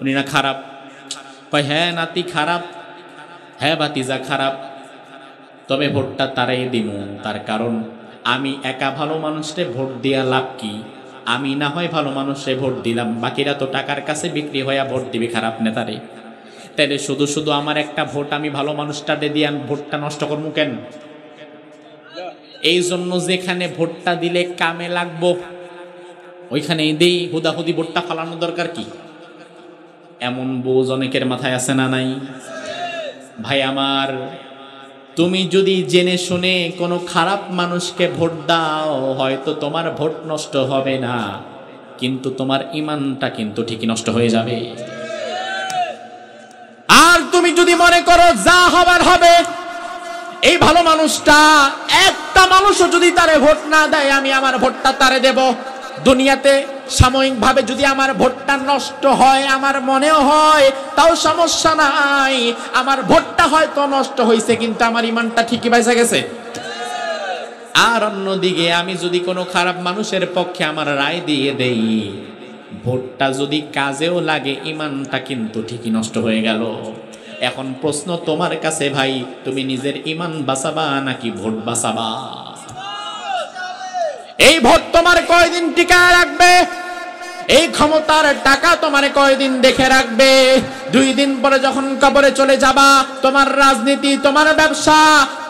উনি না খারাপ? কয় হ্যাঁ নাতি খারাপ, হ্যাঁ ভাতিজা খারাপ, তবে ভোটটা তারাই দিমু। তার কারণ আমি একা ভালো মানুষরে ভোট দিয়া লাভ কি? আমি না হয় ভালো মানুষে ভোট দিলাম, বাকিরা তো টাকার কাছে বিক্রি হইয়া ভোট দিবি খারাপ নেতারে। তাইলে শুধু শুধু আমার একটা ভোট আমি ভালো মানুষটারে দিয়ে আমি ভোটটা নষ্ট করবো কেন? এই জন্য যেখানে ভোটটা দিলে কামে লাগবো ওইখানেই দেই, হুদাহুদি ভোটটা ফালানোর দরকার কি? এমন বোঝ অনেকের মাথায় আছে না নাই? ভাই আমার, তুমি যদি জেনে শুনে কোনো খারাপ মানুষকে ভোট দাও, হয়তো তোমার ভোট নষ্ট হবে না, কিন্তু তোমার ঈমানটা কিন্তু ঠিকই নষ্ট হয়ে যাবে। আর তুমি যদি মনে করো যা হবার হবে, এই ভালো মানুষটা একটা মানুষও যদি তারে ভোট না দেয় আমি আমার ভোটটা তারে দেব, দুনিয়াতে সাময়িকভাবে যদি আমার ভোটটা নষ্ট হয়, আমার মনেও হয় তাও সমস্যা নাই, আমার ভোটটা হয়তো নষ্ট হয়েছে কিন্তু আমার ঈমানটা ঠিকই বেঁচে গেছে। আর অন্যদিকে আমি যদি কোনো খারাপ মানুষের পক্ষে আমার রায় দিয়ে দেই, ভোটটা যদি কাজেও লাগে ঈমানটা কিন্তু ঠিকই নষ্ট হয়ে গেল। এখন প্রশ্ন তোমার কাছে ভাই, তুমি নিজের ঈমান বাঁচাবা নাকি ভোট বাঁচাবা? এই ভোট তোমার কয়দিন টিকায় রাখবে? এই ক্ষমতার টাকা তোমার কয়দিন দেখে রাখবে? 2 দিন পরে যখন কবরে চলে যাবা, তোমার রাজনীতি, তোমার ব্যবসা,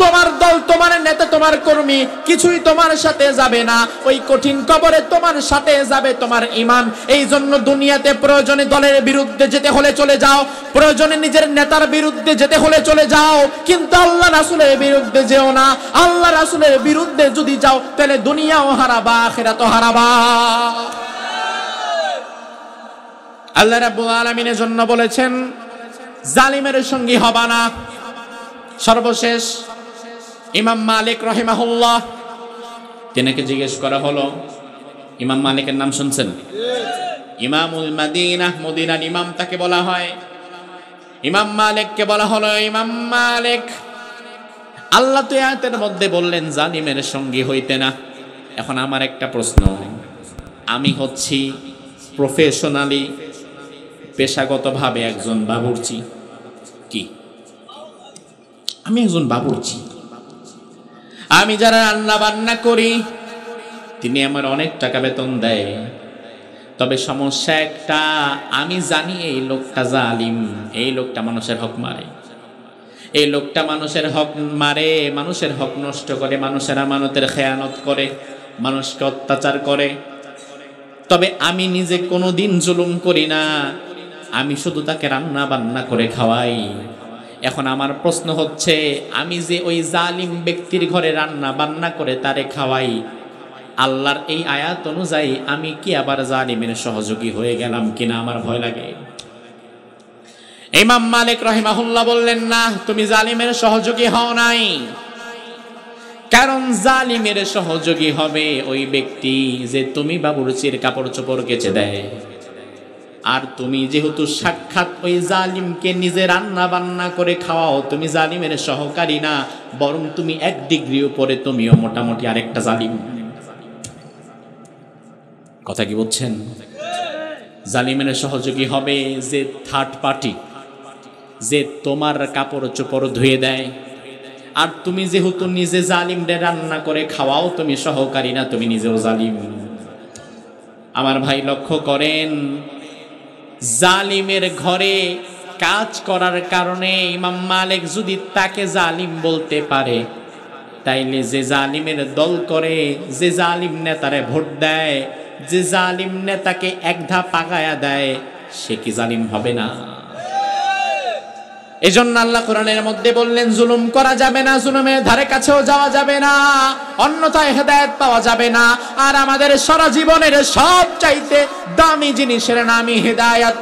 তোমার দল, তোমার নেতা, তোমার কর্মী কিছুই তোমার সাথে যাবে না। ওই কঠিন কবরে তোমার সাথে যাবে তোমার ঈমান। এই জন্য দুনিয়াতে প্রয়োজনে দলের বিরুদ্ধে যেতে হলে চলে যাও, প্রয়োজনে নিজের নেতার বিরুদ্ধে যেতে হলে চলে যাও, কিন্তু আল্লাহ রাসূলের বিরুদ্ধে যেও না। আল্লাহ রাসূলের বিরুদ্ধে যদি যাও তাহলে দুনিয়াও হারাবা, আখিরাতও হারাবা। আল্লাহ রাব্বুল আলামিনের জন্য বলেছেন জালিমের সঙ্গী হবা না। সর্বশেষ ইমাম মালিক রাহিমাহুল্লাহ, তিনাকে জিজ্ঞেস করা হলো, ইমাম মালিকের নাম শুনছেন? ইমামুল মাদিনাহ, মদিনার ইমাম তাকে বলা হয়। ইমাম মালিককে বলা হলো, ইমাম মালিক, আল্লাহ তো আয়াতের মধ্যে বললেন জালিমের সঙ্গী হইতে না। এখন আমার একটা প্রশ্ন, আমি হচ্ছি প্রফেশনালি, পেশাগতভাবে একজন বাবুর্চি। কি? আমি একজন বাবুর্চি। আমি যারা রান্না বান্না করি তিনি আমার অনেক টাকা বেতন দেয়, তবে সমস্যা একটা, আমি জানি এই লোকটা জালিম, এই লোকটা মানুষের হক মারে, এই লোকটা মানুষের হক মারে, মানুষের হক নষ্ট করে, মানুষের আমানতের খেয়ানত করে, মানুষকে অত্যাচার করে। তবে আমি নিজে কোনোদিন জুলুম করি না, আমি শুধু তাকে রান্না বান্না করে খাওয়াই। এখন আমার প্রশ্ন হচ্ছে, আমি যে ওই জালিম ব্যক্তির ঘরে রান্না বান্না করে তারে খাওয়াই, আল্লাহর এই আয়াত অনুযায়ী আমি কি আবার জালিমের সহযোগী হয়ে গেলাম কিনা আমার ভয় লাগে। ইমাম মালিক রাহিমাহুল্লাহ বললেন, না, তুমি জালিমের সহযোগী হও নাই। কারণ জালিমের সহযোগী হবে ওই ব্যক্তি যে তুমি বাবুর্চির কাপড় চোপড় কেচে দেয়, আর তুমি যেহেতু সাক্ষাৎ ওই জালিমকে নিজে রান্না বান্না করে খাওয়াও, তুমি জালিমের সহকারী না, বরং তুমি 1 ডিগ্রি উপরে, তুমিও মোটামুটি আরেকটা জালিম। কথা কি বলছেন? জালিমের সহযোগী হবে যে থার্ড পার্টি, যে তোমার কাপড় চোপড় ধুয়ে দেয়, আর তুমি যেহেতু নিজে জালিমদের রান্না করে খাওয়াও, তুমি সহকারী না, তুমি নিজেও জালিম। আমার ভাই লক্ষ্য করেন, জালিমের ঘরে কাজ করার কারণে ইমাম মালিক যদি তাকে জালিম বলতে পারে, তাইলে যে জালিমের দল করে, যে জালিম নেতারে ভোট দেয়, যে জালিম নেতাকে এক ধাপ আগায়া দেয়, সে কি জালিম হবে না? এজন্য আল্লাহ কোরআনের মধ্যে বললেন জুলুম করা যাবে না, জুলুমের ধারে কাছেও যাওয়া যাবে না, অন্যথায় হেদায়েত পাওয়া যাবে না। আর আমাদের সারা জীবনের সব চাইতে দামি জিনিসের নামই হেদায়েত।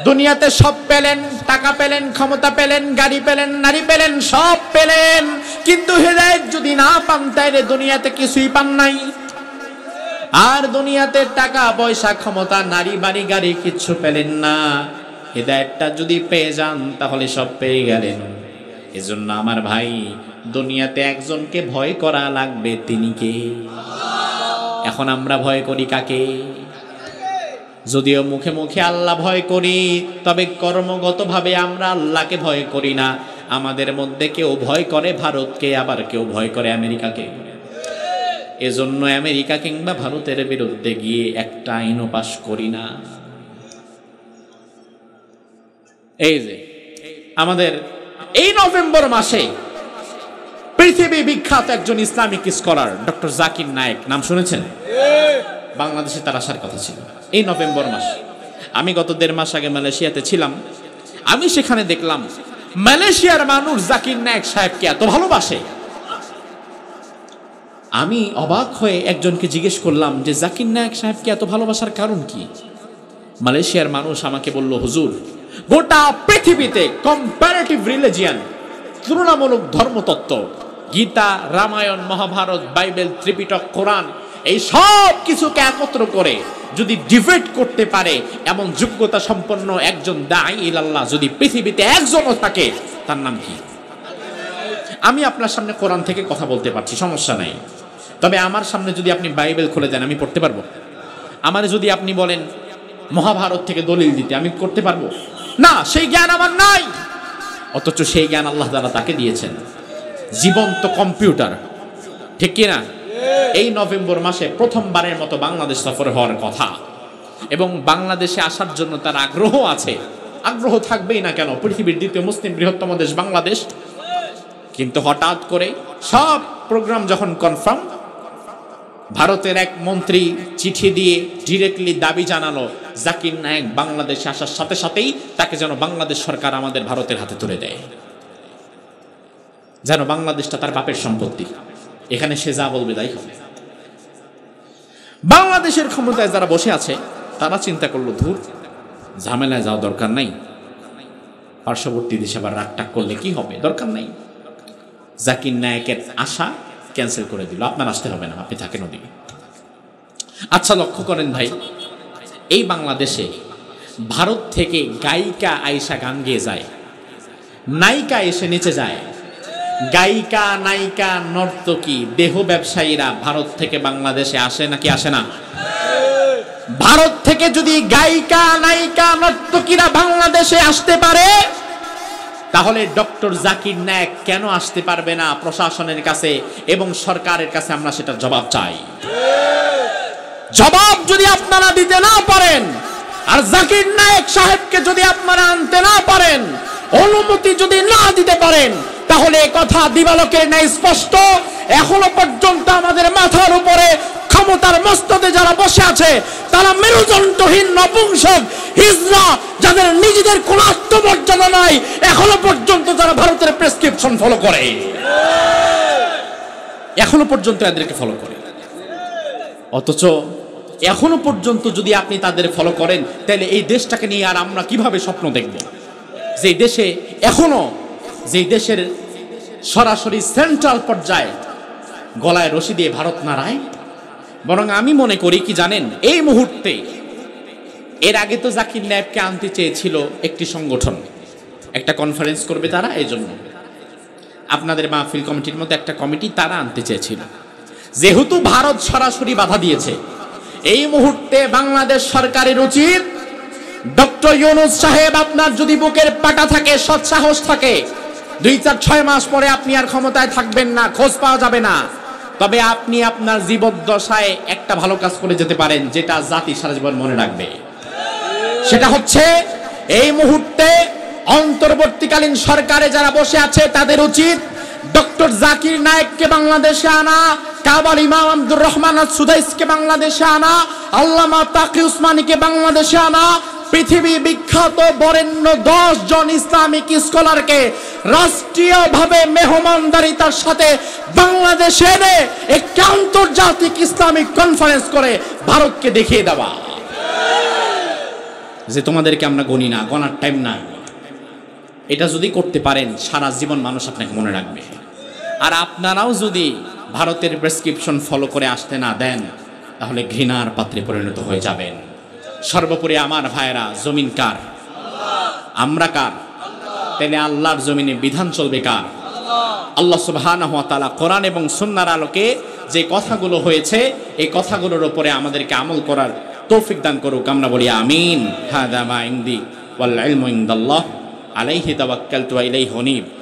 দুনিয়াতে সব পেলেন, টাকা পেলেন, ক্ষমতা পেলেন, গাড়ি পেলেন, নারী পেলেন, সব পেলেন, কিন্তু হেদায়েত যদি না পান তাইলে দুনিয়াতে কিছুই পান নাই। আর দুনিয়াতে টাকা পয়সা ক্ষমতা নারী বাড়ি গাড়ি কিচ্ছু পেলেন না, হেদায়েতটা যদি পেয়ে যান তাহলে সব পেয়ে গেলেন। এজন্য আমার ভাই, দুনিয়াতে একজনকে ভয় করা লাগবে, তিনি কে? এখন আমরা ভয় করি কাকে? যদিও মুখে মুখে আল্লাহ ভয় করি, তবে কর্মগতভাবে আমরা আল্লাহকে ভয় করি না। আমাদের মধ্যে কেউ ভয় করে ভারতকে, আবার কেউ ভয় করে আমেরিকাকে। এজন্য আমেরিকা কিংবা ভারতের বিরুদ্ধে গিয়ে একটা আইনও পাশ করি না। এই যে আমাদের এই নভেম্বর মাসে পৃথিবী বিখ্যাত একজন Islamic scholar doctor Zakir Naik, নাম শুনেছেন? বাংলাদেশে তার আসার কথা ছিল এই নভেম্বর মাস। আমি গত 1.5 মাস আগে মালয়েশিয়াতে ছিলাম। আমি সেখানে দেখলাম মালয়েশিয়ার মানুষ জাকির নায়েক সাহেবকে এত ভালোবাসে। আমি অবাক হয়ে একজনকে জিজ্ঞেস করলাম যে জাকির নায়েক সাহেবকে এত ভালোবাসার কারণ কি? মালয়েশিয়ার মানুষ আমাকে বলল, হুজুর, গোটা পৃথিবীতে কম্পারেটিভ রিলিজিয়ান, তুলনামূলক ধর্মতত্ত্ব, গীতা, রামায়ণ, মহাভারত, বাইবেল, ত্রিপিটক, কোরআন, এই সব কিছুকে একত্র করে যদি ডিবেট করতে পারে এমন যোগ্যতা সম্পন্ন একজন দাঈ ইলাল্লাহ যদি পৃথিবীতে একজনও থাকে, তার নাম কি? আমি আপনার সামনে কোরআন থেকে কথা বলতে পারছি, সমস্যা নাই। তবে আমার সামনে যদি আপনি বাইবেল খুলে দেন, আমি পড়তে পারবো? আমার যদি আপনি বলেন মহাভারত থেকে দলিল দিতে, আমি করতে পারবো না? সেই জ্ঞান আমার নাই। অথচ সেই জ্ঞান আল্লাহ তাআলা তাকে দিয়েছেন, জীবন্ত কম্পিউটার, ঠিক কিনা? এই নভেম্বর মাসে প্রথমবারের মতো বাংলাদেশ সফর হওয়ার কথা, এবং বাংলাদেশে আসার জন্য তার আগ্রহ আছে। আগ্রহ থাকবেই না কেন? পৃথিবীর দ্বিতীয় মুসলিম বৃহত্তম দেশ বাংলাদেশ। কিন্তু হঠাৎ করে সব প্রোগ্রাম যখন কনফার্ম, ভারতের এক মন্ত্রী চিঠি দিয়ে ডিরেক্টলি দাবি জানালো জাকির নায়েক বাংলাদেশে আসার সাথে সাথেই তাকে যেন বাংলাদেশ সরকার আমাদের ভারতের হাতে তুলে দেয়, যেন বাংলাদেশটা তার বাপের সম্পত্তি, এখানে সে যা বলবে তাই হবে। বাংলাদেশের ক্ষমতায় যারা বসে আছে তারা চিন্তা করলো, ধুর, ঝামেলায় যাওয়া দরকার নাই, পার্শ্ববর্তী দেশে আবার রাগটাক করলে কি হবে, দরকার নাই। জাকির নায়েকের আশা ক্যান্সেল করে দিল, আপনার আসতে হবে না, আপনি থাকেন ওদিকে। আচ্ছা, লক্ষ্য করেন ভাই, এই বাংলাদেশে ভারত থেকে গায়িকা আয়েশা গান গেয়ে যায়, নায়িকা এসে নেচে যায়, গায়িকা, নায়িকা, নর্তকী, দেহ ব্যবসায়ীরা ভারত থেকে বাংলাদেশে আসে নাকি আসে না? ভারত থেকে যদি গায়িকা, নায়িকা, নর্তকীরা বাংলাদেশে আসতে পারে, তাহলে ডক্টর জাকির নায়েক কেন আসতে পারবে না? প্রশাসনের কাছে এবং সরকারের কাছে আমরা সেটার জবাব চাই। জবাব যদি আপনারা দিতে না পারেন, আর জাকির নায়েক সাহেবকে যদি আপনারা আনতে না পারেন, অনুমতি যদি না দিতে পারেন, তাহলে কথা দিবালোকের ন্যায় স্পষ্ট। এখনো পর্যন্ত আমাদের মাথার উপরে ক্ষমতার মস্তদে যারা বসে আছে তারা মেরুদণ্ডহীন নপুংসক হিজড়া, যাদের নিজেদের কোন আত্মমর্যাদা নাই, এখনো পর্যন্ত যারা ভারতের প্রেসক্রিপশন ফলো করে, এখনো পর্যন্ত এদেরকে ফলো করে। অথচ এখনো পর্যন্ত যদি আপনি তাদের ফলো করেন, তাহলে এই দেশটাকে নিয়ে আর আমরা কিভাবে স্বপ্ন দেখব? যে দেশে এখনো, যে দেশের সরাসরি সেন্ট্রাল পর্যায়ে গলায় রশি দিয়ে ভারত নাড়ায়। বরং আমি মনে করি কি জানেন, এই মুহূর্তে, এর আগে তো জাকির নায়েককে আনতে চেয়েছিল একটি সংগঠন, একটা কনফারেন্স করবে তারা, এই জন্য আপনাদের মাহফিল কমিটির মতো একটা কমিটি তারা আনতে চেয়েছিল। যেহেতু ভারত সরাসরি বাধা দিয়েছে, এই মুহূর্তে বাংলাদেশ সরকারের উচিত, ডক্টর ইউনূস সাহেব, আপনার যদি বুকের পাটা থাকে, সৎ সাহস থাকে, 2-4-6 মাস পরে আপনি আর ক্ষমতায় থাকবেন না, খোঁজ পাওয়া যাবে না, তবে আপনি আপনার জীবদ্দশায় একটা ভালো কাজ করে যেতে পারেন, যেটা জাতি সারা জীবন মনে রাখবে। সেটা হচ্ছে, এই মুহূর্তে অন্তর্বর্তীকালীন সরকারে যারা বসে আছে তাদের উচিত ডক্টর জাকির নায়েককে বাংলাদেশে আনা, কাবার ইমাম আব্দুর রহমান আস-সুদাইসকে বাংলাদেশে আনা, আল্লামা তাকি উসমানীকে বাংলাদেশে আনা, পৃথিবী বিখ্যাত বরেণ্য 10 জন ইসলামিক স্কলারকে রাষ্ট্রীয়ভাবে মেহমানদারিতার সাথে বাংলাদেশে এনে একটি আন্তর্জাতিক ইসলামিক কনফারেন্স করে ভারতকে দেখিয়ে দেওয়া। যে তোমাদেরকে আমরা গণি না, গণার টাইম না। এটা যদি করতে পারেন সারা জীবন মানুষ আপনাকে মনে রাখবে। আর আপনারাও যদি ভারতের প্রেসক্রিপশন ফলো করে আসতে না দেন তাহলে ঘৃণার পাত্রে পরিণত হয়ে যাবেন। সর্বোপরি আমার ভাইয়েরা, জমিন কার? আমরা কার? তাহলে আল্লাহর জমিনে বিধান চলবে কার? আল্লাহ সুবহানাহু ওয়া তাআলা কোরআন এবং সুন্নাহর আলোকে যে কথাগুলো হয়েছে এই কথাগুলোর উপরে আমাদেরকে আমল করার তৌফিক দান করুক। আমরা বলি আমিন। হাদা মা ইনদি ওয়াল ইলমু ইনদাল্লাহ আলাইহি তাওয়াক্কালতু ওয়া ইলাইহি উনীব।